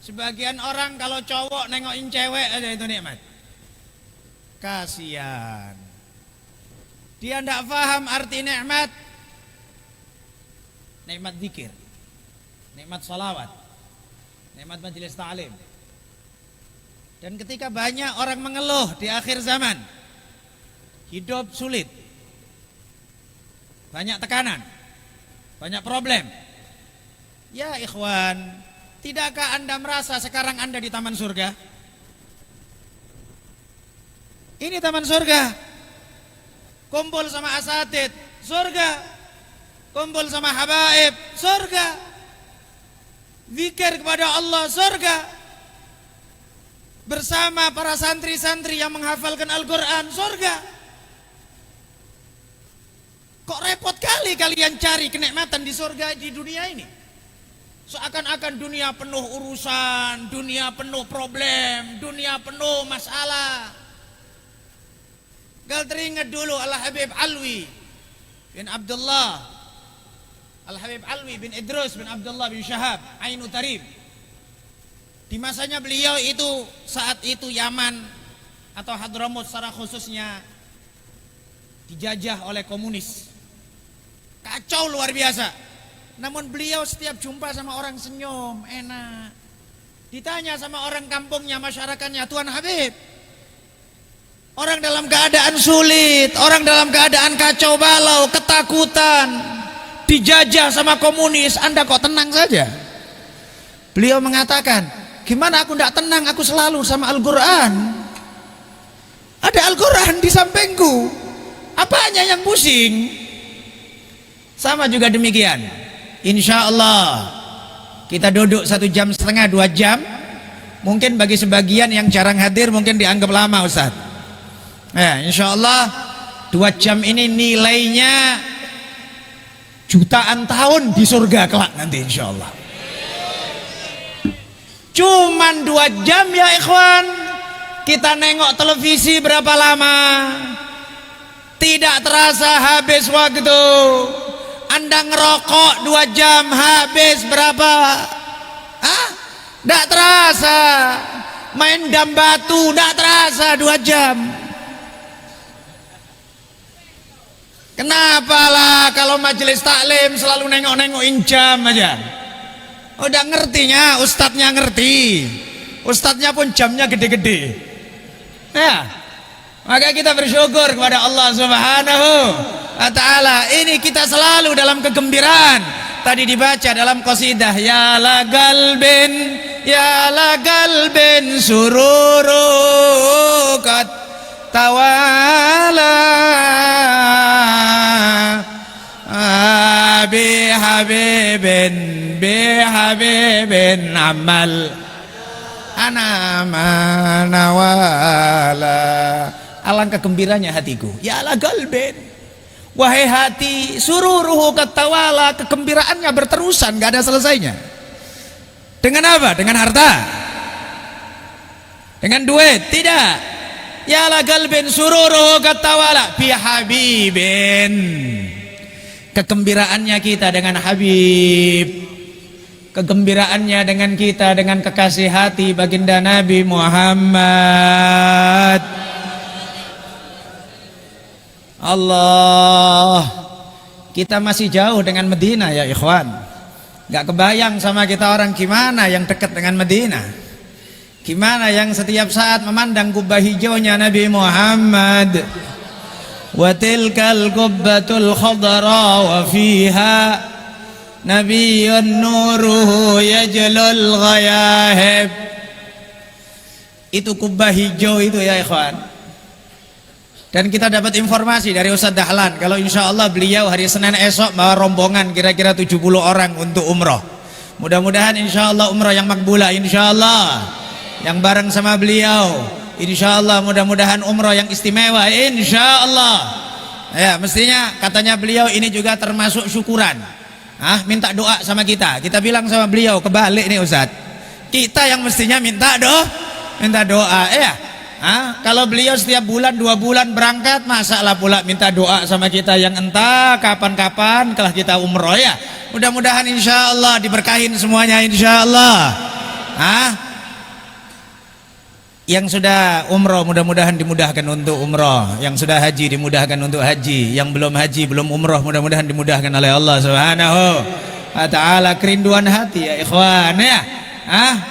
Sebagian orang kalau cowok nengokin cewek aja itu nikmat. Kasihan. Dia tidak paham arti nikmat. Nikmat zikir, nikmat salawat, nikmat majelis ta'lim. Dan ketika banyak orang mengeluh di akhir zaman, hidup sulit, banyak tekanan, banyak problem. Ya ikhwan, tidakkah anda merasa sekarang anda di taman surga? Ini taman surga. Kumpul sama asatid, surga. Kumpul sama habaib, surga. Zikir kepada Allah, surga. Bersama para santri-santri yang menghafalkan Al-Quran, surga. Kok repot kali kalian cari kenikmatan di surga di dunia ini? Seakan-akan dunia penuh urusan, dunia penuh problem, dunia penuh masalah. Gal teringat dulu Al-Habib Alwi bin Abdullah, Al-Habib Alwi bin Idrus bin Abdullah bin Syahab Ainu Tarib. Di masanya beliau itu, saat itu Yaman atau Hadramut secara khususnya dijajah oleh komunis. Kacau luar biasa. Namun beliau setiap jumpa sama orang senyum, enak. Ditanya sama orang kampungnya, masyarakatnya, Tuan Habib, orang dalam keadaan sulit, orang dalam keadaan kacau balau, ketakutan, dijajah sama komunis, Anda kok tenang saja? Beliau mengatakan, gimana aku tidak tenang, aku selalu sama Al-Quran. Ada Al-Quran di sampingku, apanya yang pusing? Sama juga demikian. Insya Allah kita duduk 1,5 jam, 2 jam. Mungkin bagi sebagian yang jarang hadir mungkin dianggap lama Ustaz. Ya, insya Allah 2 jam ini nilainya jutaan tahun di surga kelak nanti insya Allah. Cuman 2 jam ya ikhwan, kita nengok televisi berapa lama? Tidak terasa habis waktu. Anda ngerokok 2 jam habis berapa? Hah? Tidak terasa. Main dam batu tidak terasa 2 jam. Kenapa lah kalau majelis taklim selalu nengok-nengokin jam aja? Udah ngertinya, ustadznya ngerti. Ustadznya pun jamnya gede-gede. Ya, maka kita bersyukur kepada Allah Subhanahu wa ta'ala. Ini kita selalu dalam kegembiraan. Tadi dibaca dalam qasidah, ya la galbin sururu kat tawala bi habibin amal ana manawala. Alangkah gembiranya hatiku, ya la galbin, wahai hati, sururuhu katawala, kegembiraannya berterusan, gak ada selesainya. Dengan apa? Dengan harta? Dengan duit? Tidak. Ya la galbin sururuhu katawala bi habibin, kegembiraannya kita dengan Habib, kegembiraannya dengan kita dengan kekasih hati baginda Nabi Muhammad. Allah, kita masih jauh dengan Medina ya ikhwan. Gak kebayang sama kita orang gimana yang dekat dengan Medina, gimana yang setiap saat memandang kubah hijaunya Nabi Muhammad. Wa tilkal qubbatul khadra wa fiha nabiyyun nuruhu yajlul ghayahib. Itu kubah hijau itu ya ikhwan. Dan kita dapat informasi dari Ustaz Dahlan, kalau insya Allah beliau hari Senin esok bawa rombongan kira-kira 70 orang untuk umroh. Mudah-mudahan insya Allah umroh yang makbulah, insya Allah yang bareng sama beliau. Insya Allah mudah-mudahan umroh yang istimewa, insya Allah. Ya, mestinya katanya beliau ini juga termasuk syukuran. Minta doa sama kita. Kita bilang sama beliau, kebalik nih Ustaz. Kita yang mestinya minta doa. Kalau beliau setiap bulan 2 bulan berangkat, masalah pula minta doa sama kita yang entah kapan-kapan telah kita umroh ya. Mudah-mudahan insya Allah diberkahin semuanya insya Allah. Yang sudah umroh mudah-mudahan dimudahkan untuk umroh, yang sudah haji dimudahkan untuk haji, yang belum haji belum umroh mudah-mudahan dimudahkan oleh Allah Subhanahu wa ta'ala. Kerinduan hati ya ikhwan ya.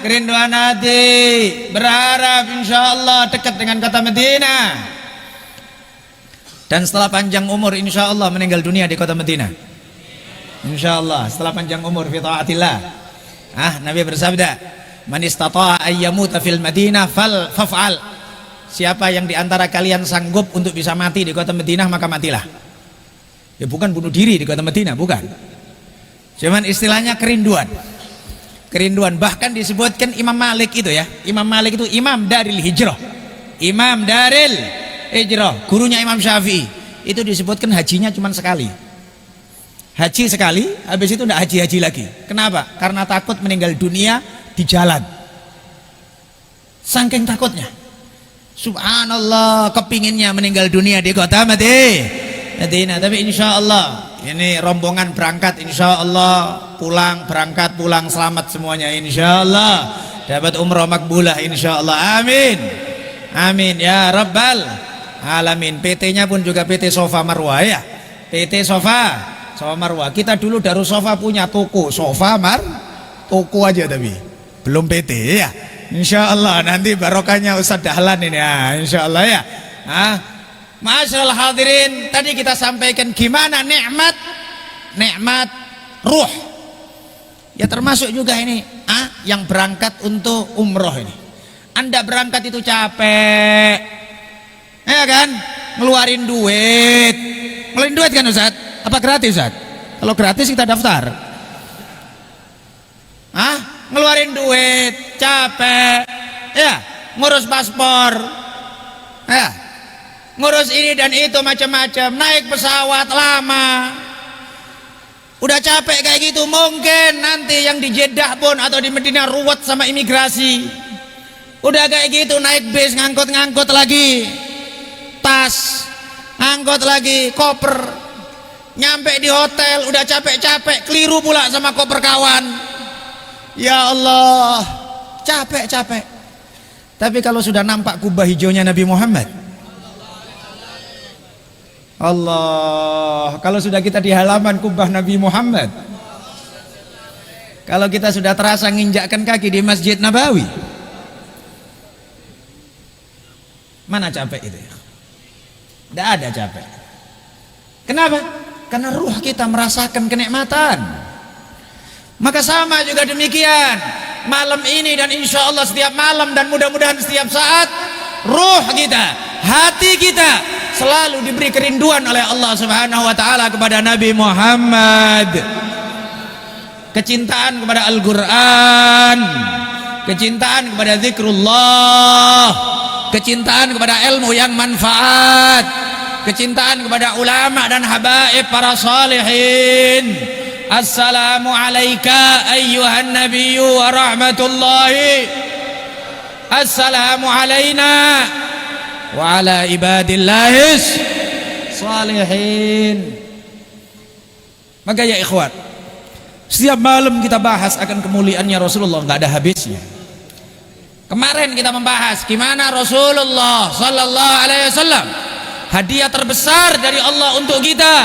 Kerinduan hati, berharap insya Allah dekat dengan kota Medina, dan setelah panjang umur insya Allah meninggal dunia di kota Medina. Insya Allah setelah panjang umur fi taatillah. Nabi bersabda, man istata'a ayyamuta fil Madinah faf'al. Siapa yang diantara kalian sanggup untuk bisa mati di kota Madinah maka matilah. Ya bukan bunuh diri di kota Madinah, bukan. Cuman istilahnya kerinduan. Bahkan disebutkan Imam Malik itu ya, Imam Malik itu imam daril hijrah, gurunya Imam Syafi'i. Itu disebutkan hajinya cuma sekali. Haji sekali, habis itu tidak haji-haji lagi. Kenapa? Karena takut meninggal dunia di jalan. Saking takutnya. Subhanallah, kepinginnya meninggal dunia di kota Madinah. Tapi insya Allah ini rombongan berangkat, insya Allah pulang, berangkat pulang selamat semuanya, insya Allah dapat umroh makbulah, insya Allah. Amin, amin ya rabbal alamin. PT-nya pun juga PT Sofa Marwah ya, PT Sofa Marwah. Kita dulu Darus Sofa punya toko Sofa toko aja, tapi belum PT ya. Insya Allah nanti barokahnya Ustaz Dahlan ini ya, insya Allah ya. Masyaallah hadirin, tadi kita sampaikan gimana nikmat ruh. Ya termasuk juga ini yang berangkat untuk umroh ini. Anda berangkat itu capek, ya kan? Ngeluarin duit kan Ustaz? Apa gratis Ustaz? Kalau gratis kita daftar. Ngeluarin duit, capek, ya, ngurus paspor, ya, ngurus ini dan itu macam-macam, naik pesawat lama. Udah capek kayak gitu, mungkin nanti yang di Jeddah pun atau di Medina ruwet sama imigrasi. Udah kayak gitu naik bis, ngangkut lagi tas, ngangkut lagi koper. Nyampe di hotel udah capek-capek, keliru pula sama koper kawan. Ya Allah, capek. Tapi kalau sudah nampak kubah hijaunya Nabi Muhammad, Allah, kalau sudah kita di halaman kubah Nabi Muhammad, kalau kita sudah terasa nginjakkan kaki di Masjid Nabawi, mana capek itu? Tidak ada capek. Kenapa? Karena ruh kita merasakan kenikmatan. Maka sama juga demikian malam ini dan insya Allah setiap malam dan mudah-mudahan setiap saat ruh kita, hati kita selalu diberi kerinduan oleh Allah Subhanahu wa taala kepada Nabi Muhammad. Kecintaan kepada Al-Qur'an, kecintaan kepada zikrullah, kecintaan kepada ilmu yang manfaat, kecintaan kepada ulama dan habaib para salihin. Assalamu alayka ayyuhan nabiyyu wa rahmatullahi. Assalamu alayna wa ala ibadillahis salihin. Maka ya ikhwan, setiap malam kita bahas akan kemuliaannya Rasulullah, nggak ada habisnya. Kemarin kita membahas gimana Rasulullah sallallahu alaihi wasallam hadiah terbesar dari Allah untuk kita,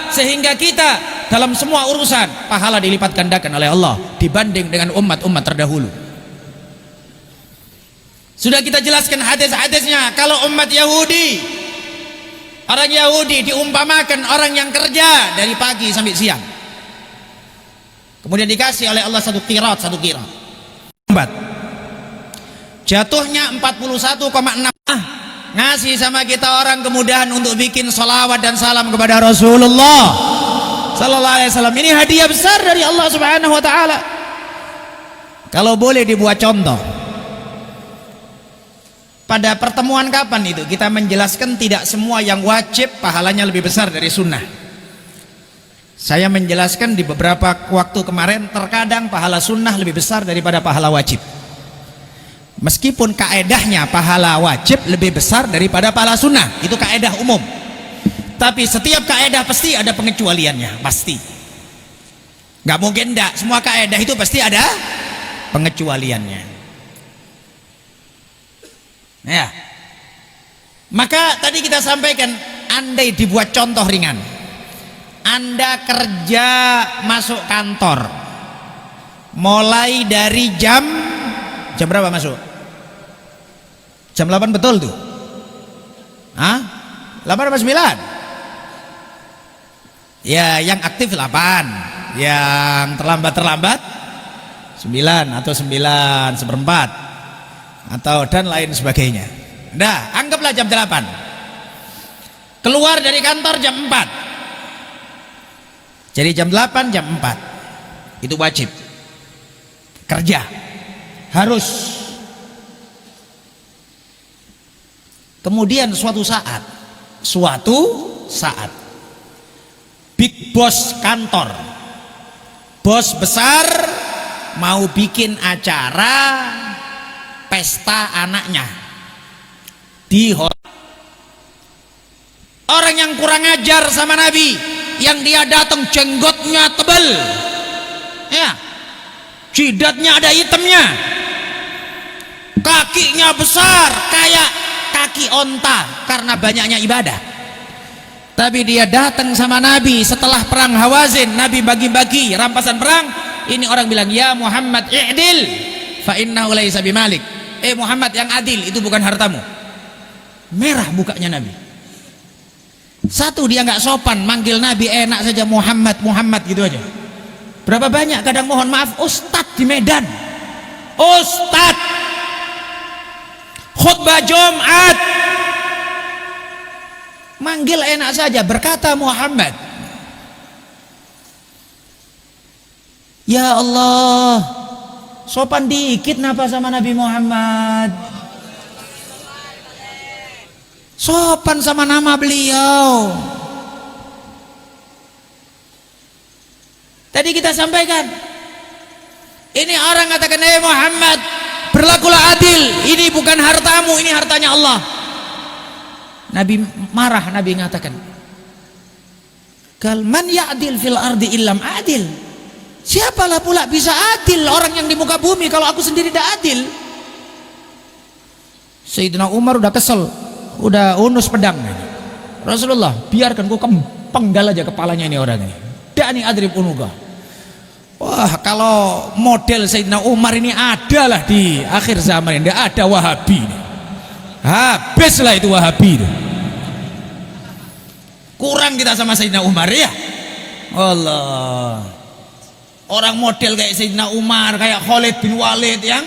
sehingga kita dalam semua urusan pahala dilipat gandakan oleh Allah dibanding dengan umat-umat terdahulu. Sudah kita jelaskan hadis-hadisnya. Kalau umat Yahudi, orang Yahudi diumpamakan orang yang kerja dari pagi sampai siang, kemudian dikasih oleh Allah satu qirat. Jatuhnya 41,6. Ngasih sama kita orang kemudahan untuk bikin salawat dan salam kepada Rasulullah sallallahu alaihi wasallam. Ini hadiah besar dari Allah Subhanahu wa taala. Kalau boleh dibuat contoh, pada pertemuan kapan itu kita menjelaskan tidak semua yang wajib pahalanya lebih besar dari sunnah. Saya menjelaskan di beberapa waktu kemarin, terkadang pahala sunnah lebih besar daripada pahala wajib. Meskipun kaedahnya pahala wajib lebih besar daripada pahala sunnah, itu kaedah umum. Tapi setiap kaedah pasti ada pengecualiannya, pasti. Nggak mungkin enggak, semua kaedah itu pasti ada pengecualiannya. Ya. Maka tadi kita sampaikan, andai dibuat contoh ringan. Anda kerja masuk kantor, mulai dari jam berapa masuk? Jam 8 betul tuh? 8 apa 9? Ya, yang aktif 8, yang terlambat 9 atau 9:04 atau dan lain sebagainya. Nah, anggaplah jam 8. Keluar dari kantor jam 4. Jadi jam 8, jam 4 itu wajib kerja, harus. Kemudian suatu saat big bos kantor, bos besar mau bikin acara pesta anaknya di hotel. Orang yang kurang ajar sama Nabi, yang dia datang jenggotnya tebal, ya, jidatnya ada hitamnya, kakinya besar kayak kaki onta karena banyaknya ibadah. Tapi dia datang sama Nabi setelah perang Hawazin, Nabi bagi-bagi rampasan perang. Ini orang bilang, ya Muhammad i'dil fa innahu laysa bimalik. Muhammad, yang adil, itu bukan hartamu. Merah mukanya Nabi. Satu, dia nggak sopan manggil Nabi enak saja, Muhammad, Muhammad gitu aja. Berapa banyak kadang mohon maaf ustadz di Medan, ustadz khutbah Jumat manggil enak saja, berkata Muhammad. Ya Allah, sopan dikit napa sama Nabi Muhammad, sopan sama nama beliau. Tadi kita sampaikan, ini orang katakan, Muhammad, berlakulah adil, ini bukan hartamu, ini hartanya Allah. Nabi marah, Nabi mengatakan, kal man ya'dil fil ardi illam adil. Siapalah pula bisa adil orang yang di muka bumi kalau aku sendiri tidak adil. Sayyidina Umar udah kesel, udah unus pedang. Rasulullah, biarkan ku penggal aja kepalanya ini orang ini. Dani adrib unuga. Wah, kalau model Sayyidina Umar ini adalah di akhir zaman ini, tidak ada Wahabi ini. Habislah itu Wahabi itu. Kurang kita sama Sayyidina Umar ya. Allah. Orang model kayak Sayyidina Umar, kayak Khalid bin Walid yang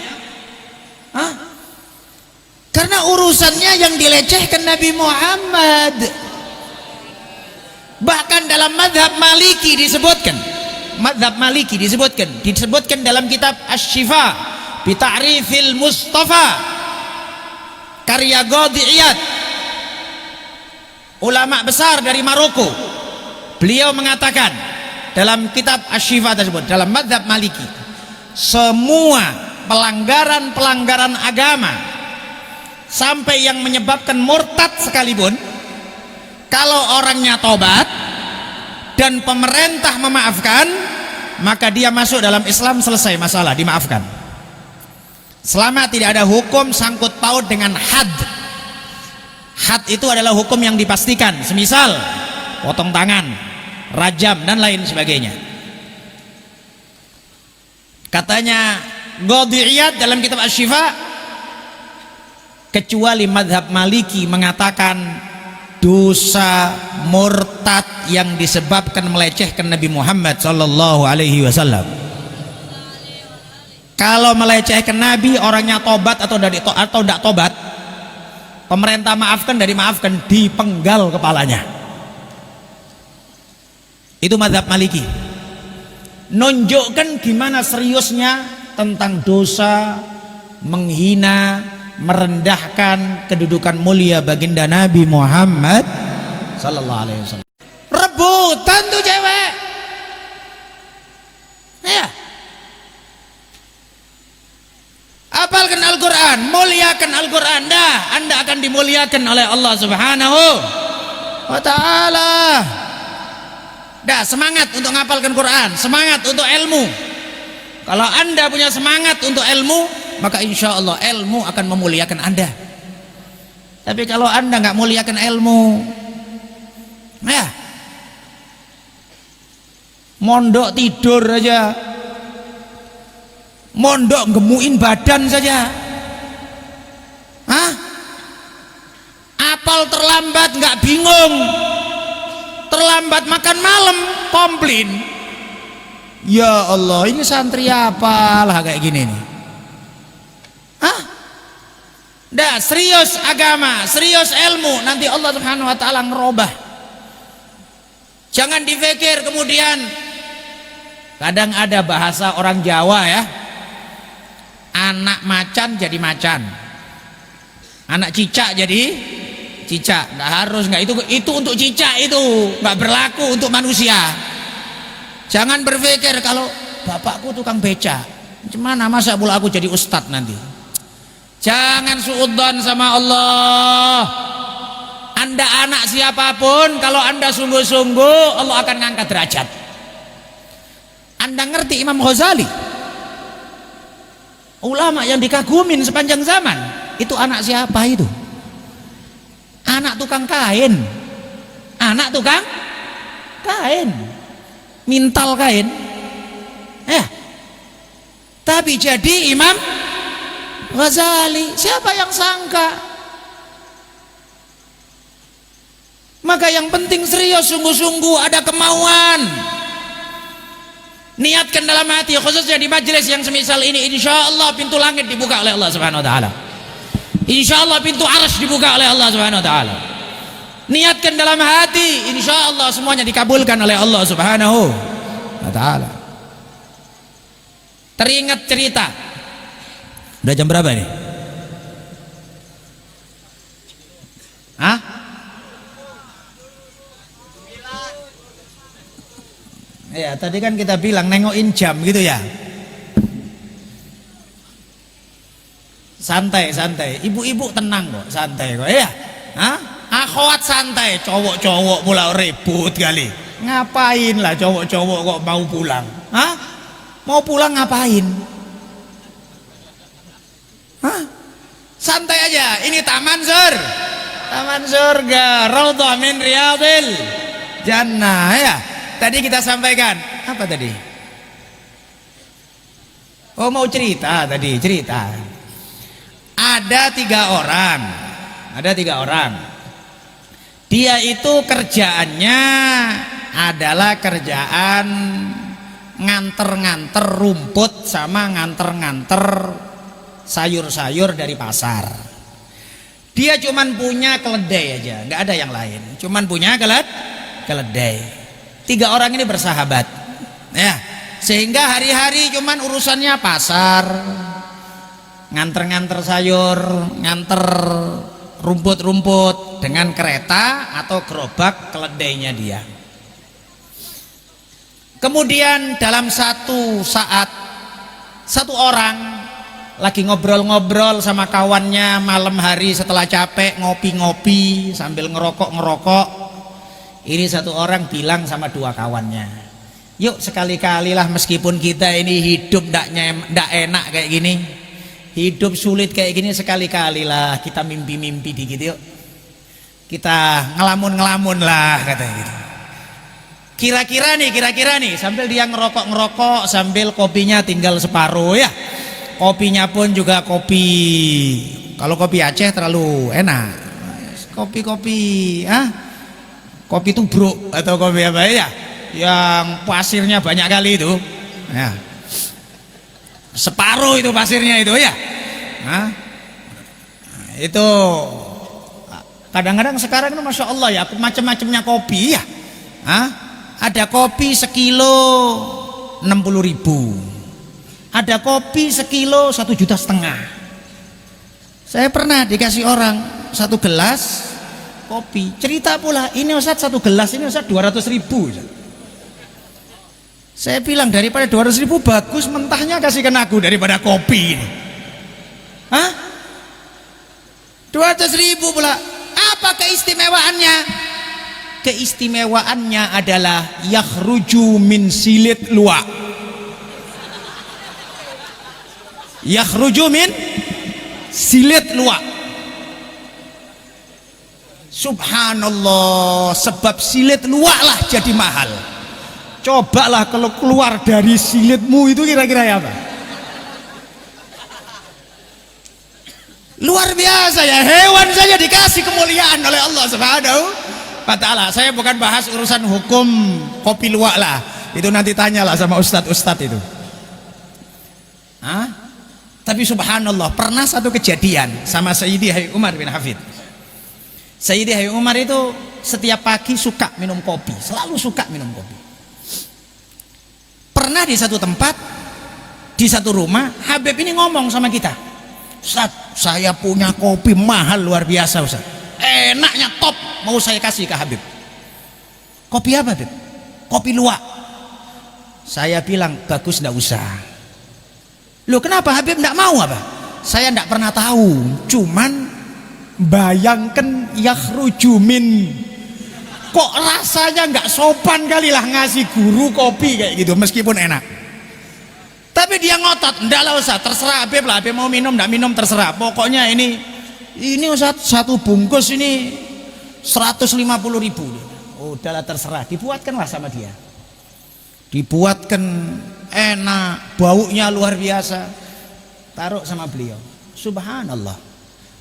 karena urusannya yang dilecehkan Nabi Muhammad. Bahkan dalam mazhab Maliki disebutkan, disebutkan dalam kitab Asy-Syifa bi Ta'rifil Mustafa karya Qadhi Iyad, ulama besar dari Maroko. Beliau mengatakan dalam kitab Asy-Syifa tersebut, dalam mazhab Maliki, semua pelanggaran-pelanggaran agama sampai yang menyebabkan murtad sekalipun, kalau orangnya tobat dan pemerintah memaafkan, maka dia masuk dalam Islam, selesai masalah, dimaafkan. Selama tidak ada hukum sangkut paut dengan had. Had itu adalah hukum yang dipastikan, semisal potong tangan, rajam dan lain sebagainya. Katanya Qadhi Iyad dalam kitab Asy-Syifa, kecuali mazhab Maliki mengatakan dosa murtad yang disebabkan melecehkan Nabi Muhammad sallallahu alaihi wasallam. Kalau melecehkan Nabi, orangnya tobat atau tidak tobat, pemerintah maafkan, dari maafkan, dipenggal kepalanya. Itu mazhab Maliki. Nunjukkan gimana seriusnya tentang dosa, menghina, merendahkan kedudukan mulia baginda Nabi Muhammad sallallahu alaihi wasallam. Rebutan tuh cewek. Ya. Hafalkan Al-Qur'an, muliakan Al-Qur'an, dah Anda akan dimuliakan oleh Allah Subhanahu wa taala. Dah, semangat untuk menghafalkan Quran, semangat untuk ilmu. Kalau Anda punya semangat untuk ilmu, maka insya Allah ilmu akan memuliakan Anda. Tapi kalau Anda nggak muliakan ilmu, ya mondok tidur aja, mondok gemuin badan saja, apal terlambat nggak bingung, terlambat makan malam komplain. Ya Allah, ini santri apalah kayak gini nih. Dah, serius agama, serius ilmu, nanti Allah Subhanahu wa taala ngerubah. Jangan dipikir kemudian, kadang ada bahasa orang Jawa ya, anak macan jadi macan, anak cicak jadi cicak. Nggak harus, nggak, itu untuk cicak, itu nggak berlaku untuk manusia. Jangan berpikir kalau bapakku tukang beca, gimana masa pula aku jadi ustadz nanti. Jangan suudzon sama Allah. Anda anak siapapun, kalau Anda sungguh-sungguh, Allah akan ngangkat derajat. Anda ngerti Imam Ghazali, ulama yang dikagumin sepanjang zaman, itu anak siapa itu? Anak tukang kain. Anak tukang kain, mintal kain. Tapi jadi Imam Ghazali, siapa yang sangka? Maka yang penting serius, sungguh-sungguh, ada kemauan. Niatkan dalam hati, khususnya di majelis yang semisal ini, insya Allah pintu langit dibuka oleh Allah Subhanahu Wa Taala. Insya Allah pintu arsy dibuka oleh Allah Subhanahu Wa Taala. Niatkan dalam hati, insya Allah semuanya dikabulkan oleh Allah Subhanahu Wa Taala. Teringat cerita. Udah jam berapa nih? Hah? Ya, tadi kan kita bilang nengokin jam gitu ya. Santai, santai. Ibu-ibu tenang kok, santai kok. Ya. Hah? Akhwat santai, cowok-cowok pula ribut kali. Ngapain lah cowok-cowok kok mau pulang? Hah? Mau pulang ngapain? Hah? Santai aja. Ini taman taman surga, raudhah min riyadil jannah ya. Tadi kita sampaikan apa tadi? Oh, mau cerita tadi, cerita. Ada tiga orang. Dia itu kerjaannya adalah kerjaan nganter-nganter rumput sama nganter-nganter sayur-sayur dari pasar. Dia cuman punya keledai aja, nggak ada yang lain. Cuman punya keledai. Tiga orang ini bersahabat, ya, sehingga hari-hari cuman urusannya pasar, nganter-nganter sayur, nganter rumput-rumput dengan kereta atau gerobak keledainya dia. Kemudian dalam satu saat, satu orang lagi ngobrol-ngobrol sama kawannya malam hari setelah capek, ngopi-ngopi sambil ngerokok-ngerokok. Ini satu orang bilang sama dua kawannya, yuk sekali-kali lah, meskipun kita ini hidup ndak enak kayak gini, hidup sulit kayak gini, sekali-kali lah kita mimpi-mimpi dikit yuk, kita ngelamun-ngelamun lah katanya gitu. Kira-kira nih sambil dia ngerokok-ngerokok sambil kopinya tinggal separuh ya. Kopinya pun juga kopi, kalau kopi Aceh terlalu enak, kopi tubruk atau kopi apa ya, yang pasirnya banyak kali itu ya. Separuh itu pasirnya itu ya. Nah, itu kadang-kadang sekarang itu Masya Allah ya, macam-macamnya kopi ya. Ada kopi sekilo 60.000, ada kopi sekilo 1,5 juta. Saya pernah dikasih orang satu gelas kopi, cerita pula, ini Ustaz satu gelas ini Ustaz 200.000. Saya bilang daripada 200.000 bagus mentahnya kasihkan aku daripada kopi ini. Hah? 200.000 pula. Apa keistimewaannya? Keistimewaannya adalah yakhruju min silit luwak. Yakhruju min silit luwak. Subhanallah, sebab silit luwak lah jadi mahal. Cobalah kalau keluar dari silitmu itu kira-kira apa? Luar biasa ya, hewan saja dikasih kemuliaan oleh Allah Subhanahu wa Ta'ala. Saya bukan bahas urusan hukum kopi luwak lah, itu nanti tanyalah sama ustadz-ustadz itu. Tapi subhanallah, pernah satu kejadian sama Sayyidi Hayy Umar bin Hafid. Sayyidi Hayy Umar itu setiap pagi suka minum kopi, selalu suka minum kopi. Pernah di satu tempat, di satu rumah, Habib ini ngomong sama kita, Ustaz, saya punya kopi mahal luar biasa Ustaz, enaknya top, mau saya kasih ke Habib. Kopi apa Habib? Kopi luwak. Saya bilang bagus, ndak usah. Loh kenapa Habib ndak mau apa? Saya ndak pernah tahu, cuman bayangkan yakhruju min, kok rasanya nggak sopan kali lah ngasih guru kopi kayak gitu meskipun enak. Tapi dia ngotot, ndak lah Ustaz, terserah Habib lah, Habib mau minum ndak minum terserah. Pokoknya ini Ustaz satu bungkus ini 150.000. Oh, udahlah terserah, dibuatkanlah sama dia. Dibuatkan enak, baunya luar biasa. Taruh sama beliau. Subhanallah.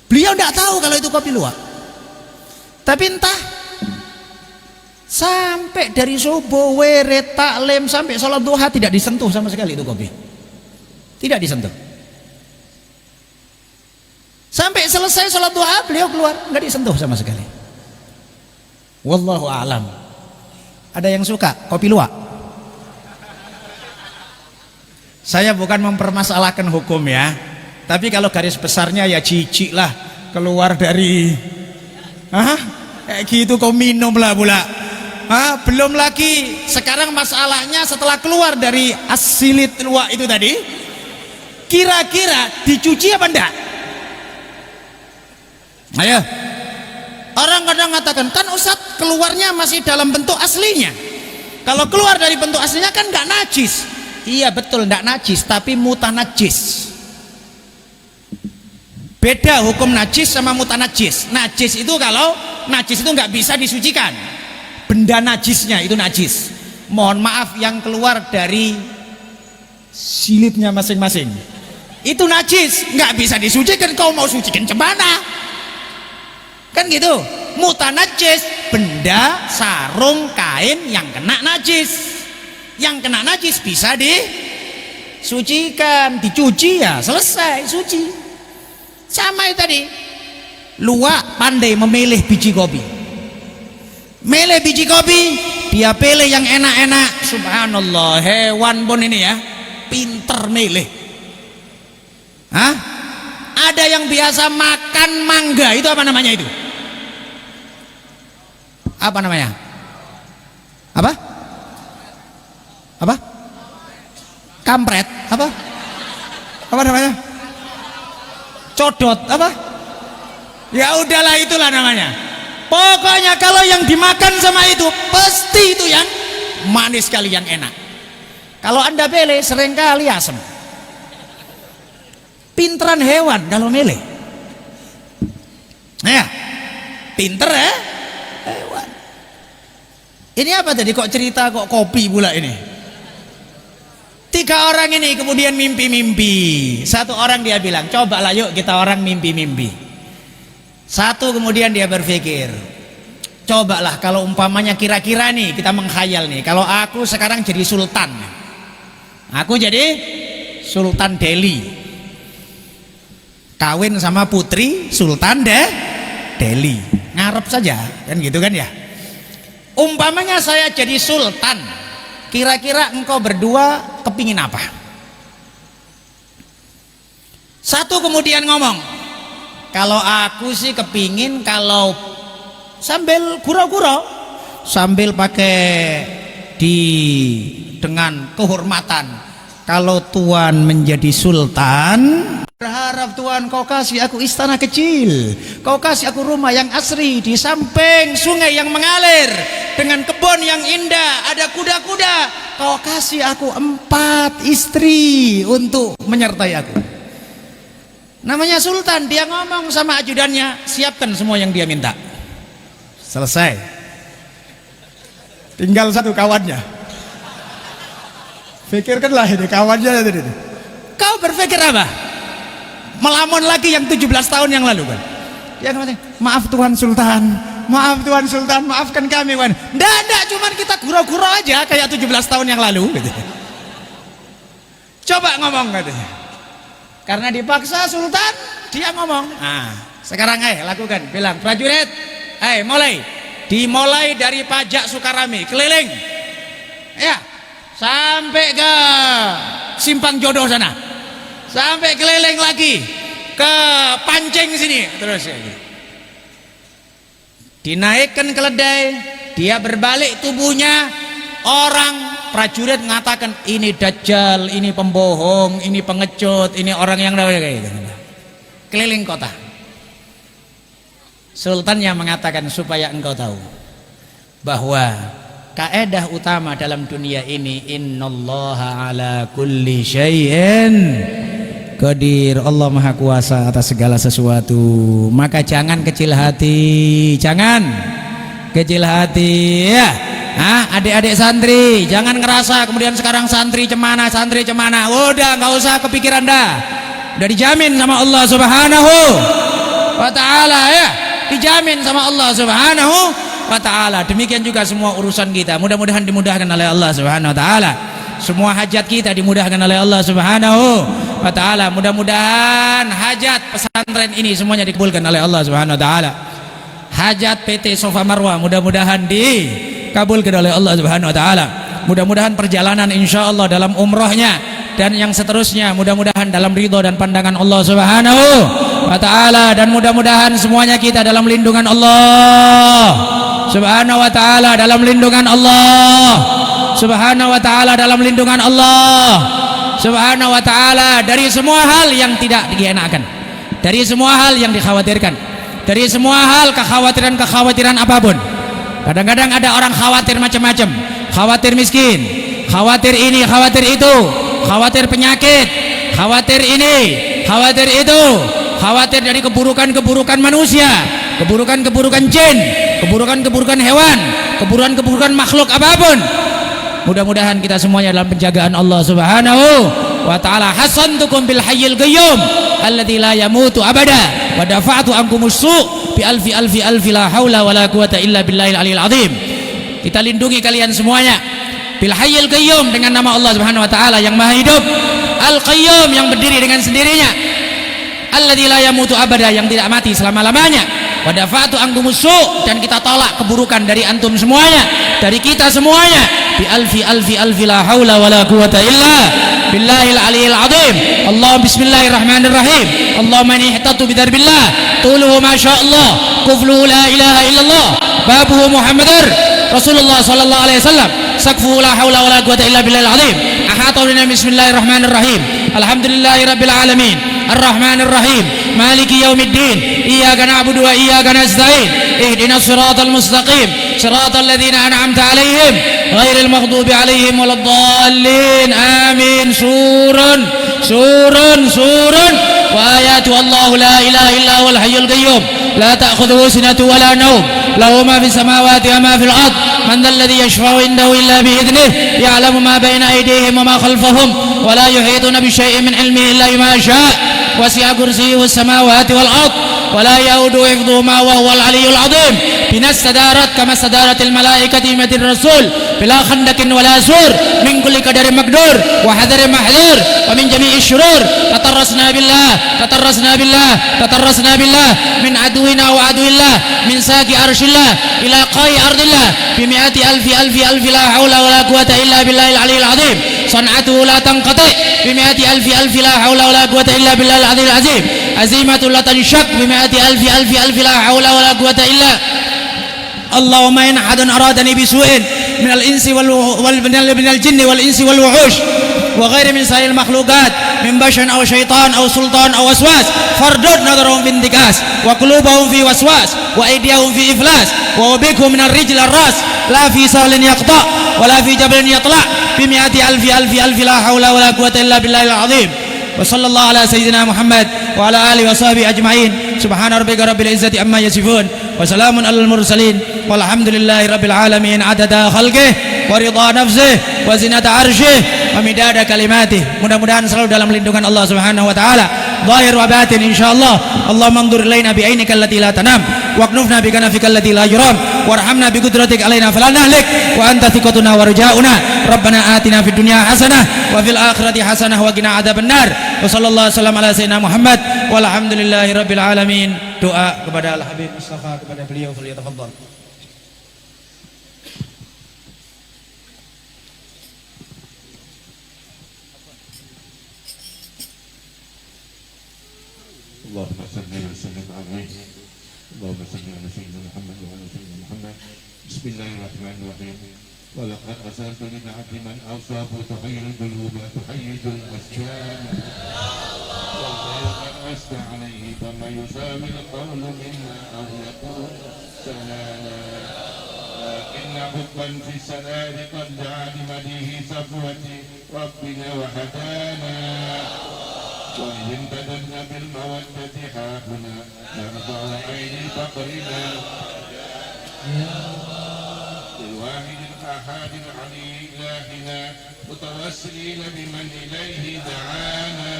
Beliau tidak tahu kalau itu kopi luwak. Tapi entah sampai dari subuh, wirid, taklim sampai sholat duha tidak disentuh sama sekali itu kopi. Tidak disentuh. Sampai selesai sholat duha beliau keluar, nggak disentuh sama sekali. Wallahu a'lam. Ada yang suka kopi luwak? Saya bukan mempermasalahkan hukum ya, tapi kalau garis besarnya ya jijik lah keluar dari kayak gitu kau minum lah pula. Belum lagi sekarang masalahnya setelah keluar dari asilit luwak itu tadi, kira-kira dicuci apa enggak? Ayo, orang kadang mengatakan kan Ustadz keluarnya masih dalam bentuk aslinya. Kalau keluar dari bentuk aslinya kan enggak najis. Iya betul, tidak najis, tapi mutanajis. Beda hukum najis sama mutanajis. Najis itu kalau najis itu nggak bisa disucikan. Benda najisnya itu najis. Mohon maaf yang keluar dari silitnya masing-masing. Itu najis, nggak bisa disucikan. Kau mau sucikan cemana? Kan gitu. Mutanajis, benda sarung kain yang kena najis. Yang kena najis bisa disucikan, dicuci ya selesai, suci. Sama itu tadi, luwak pandai memilih biji kopi. Milih biji kopi, dia pilih yang enak-enak. Subhanallah, hewan pun ini ya, pinter milih. Ada yang biasa makan mangga, itu apa namanya itu? Apa namanya? Apa? Kampret apa namanya? Codot apa? Ya udahlah itulah namanya. Pokoknya kalau yang dimakan sama itu pasti itu yang manis sekali, yang enak. Kalau Anda pilih seringkali asam. Pinteran hewan kalau milih. Ya, pinter ya hewan. Ini apa tadi kok cerita kok kopi pula ini? 3 orang ini kemudian mimpi-mimpi. Satu orang dia bilang, cobalah yuk kita orang mimpi-mimpi. Satu kemudian dia berpikir, cobalah kalau umpamanya kira-kira nih kita menghayal nih, kalau aku sekarang jadi sultan, aku jadi Sultan Delhi, kawin sama putri Sultan Delhi, ngarep saja kan gitu kan ya. Umpamanya saya jadi sultan, kira-kira engkau berdua kepingin apa? Satu kemudian ngomong, kalau aku sih kepingin kalau sambil gurau-gurau, sambil pakai dengan kehormatan, kalau Tuan menjadi sultan, berharap Tuhan kau kasih aku istana kecil, kau kasih aku rumah yang asri di samping sungai yang mengalir dengan kebun yang indah, ada kuda-kuda, kau kasih aku 4 istri untuk menyertai aku. Namanya sultan, dia ngomong sama ajudannya, siapkan semua yang dia minta. Selesai, tinggal satu kawannya. Pikirkanlah ini kawannya tadi. Kau berpikir apa? Melamun lagi yang 17 tahun yang lalu kan. Dia ngomong, maaf Tuan Sultan, maaf Tuan Sultan, maafkan kami kan. Nggak, cuman kita gurau-gurau aja kayak 17 tahun yang lalu gitu. Coba ngomong katanya. Karena dipaksa Sultan, dia ngomong. Nah, sekarang lakukan, bilang prajurit, mulai. Dimulai dari pajak Sukarami, keliling. Ya, sampai ke simpang jodoh sana. Sampai keliling lagi ke pancing sini terus ya. Dinaikkan keledai, dia berbalik tubuhnya, orang prajurit mengatakan ini dajjal, ini pembohong, ini pengecut, ini orang yang kayak gitu. Keliling kota. Sultannya mengatakan supaya engkau tahu bahwa kaedah utama dalam dunia ini innallaha ala kulli syai'in qadir. Allah Maha Kuasa atas segala sesuatu. Maka jangan kecil hati, jangan kecil hati ya. Adik-adik santri jangan ngerasa kemudian sekarang santri cemana. Udah nggak usah kepikiran dah. Udah dijamin sama Allah Subhanahu wa ta'ala ya. Dijamin sama Allah Subhanahu wa ta'ala. Demikian juga semua urusan kita mudah-mudahan dimudahkan oleh Allah Subhanahu wa ta'ala. Semua hajat kita dimudahkan oleh Allah Subhanahu wa ta'ala. Mudah-mudahan hajat pesantren ini semuanya dikabulkan oleh Allah Subhanahu wa ta'ala. Hajat PT Sofa Marwah mudah-mudahan dikabulkan oleh Allah Subhanahu wa ta'ala. Mudah-mudahan perjalanan insyaallah dalam umrohnya dan yang seterusnya mudah-mudahan dalam ridho dan pandangan Allah Subhanahu wa ta'ala. Dan mudah-mudahan semuanya kita dalam lindungan Allah Subhanahu wa ta'ala, dalam lindungan Allah Subhanahu wa ta'ala, dalam lindungan Allah Subhanahu wa ta'ala, dari semua hal yang tidak dienakkan, dari semua hal yang dikhawatirkan, dari semua hal kekhawatiran apapun. Kadang-kadang ada orang khawatir macam-macam, khawatir miskin, khawatir ini, khawatir itu, khawatir penyakit, khawatir ini, khawatir itu, khawatir dari keburukan-keburukan manusia, keburukan-keburukan jin, keburukan-keburukan hewan, keburukan-keburukan makhluk apapun. Mudah-mudahan kita semuanya dalam penjagaan Allah Subhanahu wa ta'ala. Hasantukum bil hayyil qayyum alladzi la yamutu abada wa dafa'tu ankumus su' bi alfi la haula wala quwata illa billahil aliyil azim. Kita lindungi kalian semuanya bil hayyil qayyum, dengan nama Allah Subhanahu wa ta'ala yang maha hidup, al qayyum yang berdiri dengan sendirinya, alladzi la yamutu abada yang tidak mati selama-lamanya, wa dafa'tu ankumus su', dan kita tolak keburukan dari antum semuanya, dari kita semuanya, bi alfi la haula wala quwata illa billahil aliyil azim. Allah bismillahirrahmanirrahim. Allahumma inni ihtatu bidarbillah tuluhu ma sya Allah kufluhu la ilaha illallah babuhu Muhammadar Rasulullah sallallahu alaihi wasallam sakfuhu la haula wala quwata illa billahil azim. Ahata bina bismillahirrahmanirrahim. Alhamdulillahi rabbil alamin arrahmanir rahim maliki yaumiddin iyyaka na'budu wa iyyaka nasta'in ihdinas siratal mustaqim siratal ladzina an'amta 'alaihim ghairil maghdubi 'alaihim waladdallin amin. Surun wa ayatu Allahu la ilaha illa huwal hayyul qayyum la ta'khudhuhu sinatun wa la nawm lahu ma fis samawati wa ma fil ard man dhal ladzi yashfa'u indahu illa bi idhnihi ya'lamu ma bayna aydihim wa ma khalfahum wa la yuhituna bi shay'in min 'ilmihi illa bima sha'a wasi'a kursiyyuhu as-samawati wal ard wa la ya'uduhu hifdhuhuma wa huwal 'aliyyul 'azim. Binas sadarat kama sadaratil malaikati imatir rasul bila khandakin wala sur min kulli qadarin maqdur wa hadari mahdur wa min jami'i syurur tatarrasna billah min aduwina wa aduwillah min saqi arshillah ila qai ardillah bi mi'ati alfi la haula wala quwata illa billahil aliyil azim. San'atuhu la tanqati bi mi'ati alfi la haula wala quwata illa billahil aliyil azim. Azimatu la tanshaq bi mi'ati alfi la haula wala quwata illa. Allahumma in ahadun aradani bisu'in min al-insi wal jinni wal insi wal wuhush wa ghairi min sa'il makhluqat min basharin aw syaitan aw sultan aw waswas fardud nadarahum fi intikas wa qulubahum fi waswas wa aydiyahum fi iflas wa wabikhum min ar-rijl ar-ras la fi sahlin yaqta wa la fi jabalin yatla bi mi'ati alfi la hawla wa la quwwata illa billahil azim. Wa sallallahu ala sayyidina Muhammad wa ala alihi wa sahbihi ajma'in. Subhana rabbika rabbil izzati amma yasifun wa salamun alal mursalin walhamdulillahi rabbil alamin adada khalqihi wa ridha nafsihi wa zinata arsyih wa midada kalimatih. Mudah-mudahan selalu dalam lindungan Allah Subhanahu wa taala zahir wa batin insyaallah. Allahumma anzur ilaina bi ainika allati la tanam waqnufna bi kanafika allati la yuram warhamna bi qudratik alaina fala nahlik wa anta thiqatuna wa rajauna. Rabbana atina fid dunya hasanah wa fil akhirati hasanah wa qina adzabannar. Wa sallallahu wasallam ala sayyidina Muhammad walhamdulillahi rabbil alamin. Doa kepada Al-Habib Mustafa kepada beliau, falyatafaddal. اللهم صل وسلم عليه اللهم صل على سيدنا محمد وعلى سيدنا محمد بسم الله الرحمن الرحيم ولقد أرسلت للعبد من أوصاف تحيي القلوب وتحيي الأشجان والله قد أسدى عليه فما يساوي القول منا أو يقول سلاما لكن حبا في السلام قد جعل مديه صفوة ربنا وهدانا وإذ امتددنا بالمودة حاهنا نرفع عين فقرنا للواحد الأحد العلي إلهنا متوسلين بمن إليه دعانا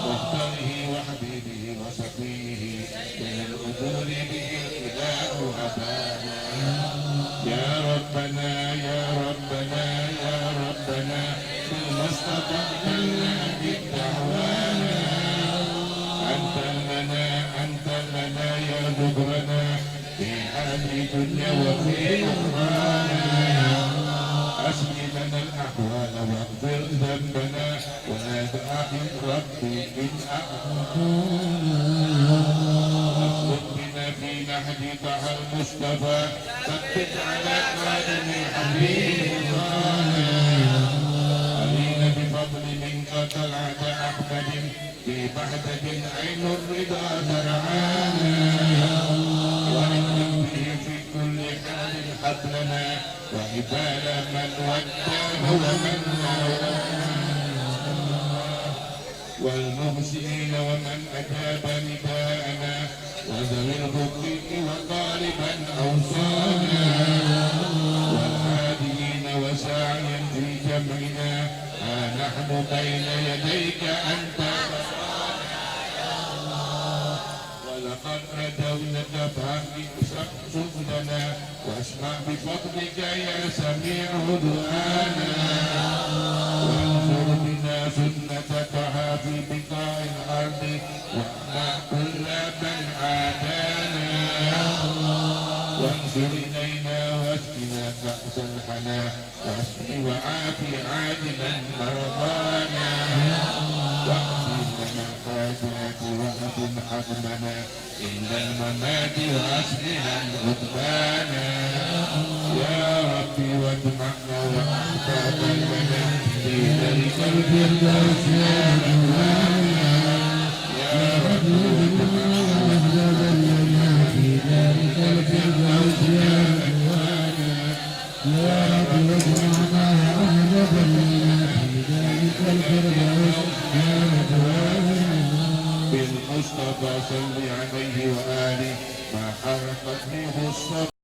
مختاره وحبيبه وصفيه من الأذون به الإله أبانا يا ربنا يا ربنا يا ربنا بالمصطفى الذي دعوانا أنت لنا يا ذكرنا في هذه الدنيا وفي أخرانا أسمي لنا الأحوال واغفر ذنبنا ولا تؤاخذ ربي إن أخطأنا أسلك بنا في نهج طه المصطفى ثبت على قادم حبيب علينا بفضل منك طلعت أحمد في بحثة عين الرضا ترعانا وإن به في كل حال حبلنا وعبال من وداه ومن والمحسنين ومن أجاب نداءنا وذوي الحقوق وطالبا أوصانا والهاديين وساعيا في جمعنا ها نحن بين يديك أنت ولقد رجونك فاهدك سبلنا واسمع بفضلك يا سميع دعانا وانصر بنا سنتك في بقاع الارض واحمى كل من عادانا وانصر الينا واسقنا كأس الحنا واسق وعافي عاجلا مرضانا واغفر لنا الحاجات وأكن حكمنا إلا الممات وأسلنا الغضبانا يا ربي واجمعنا وأحباب لنا في ذلك الفردوس يا رحمانا يا ربي واجمعنا وأحباب لنا في ذلك الفردوس يا رحمانا يا ربي واجمعنا وأحباب لنا في ذلك الفردوس يا رحمانا بالمصطفى صل عليه وآله ما حرقت منه الصبر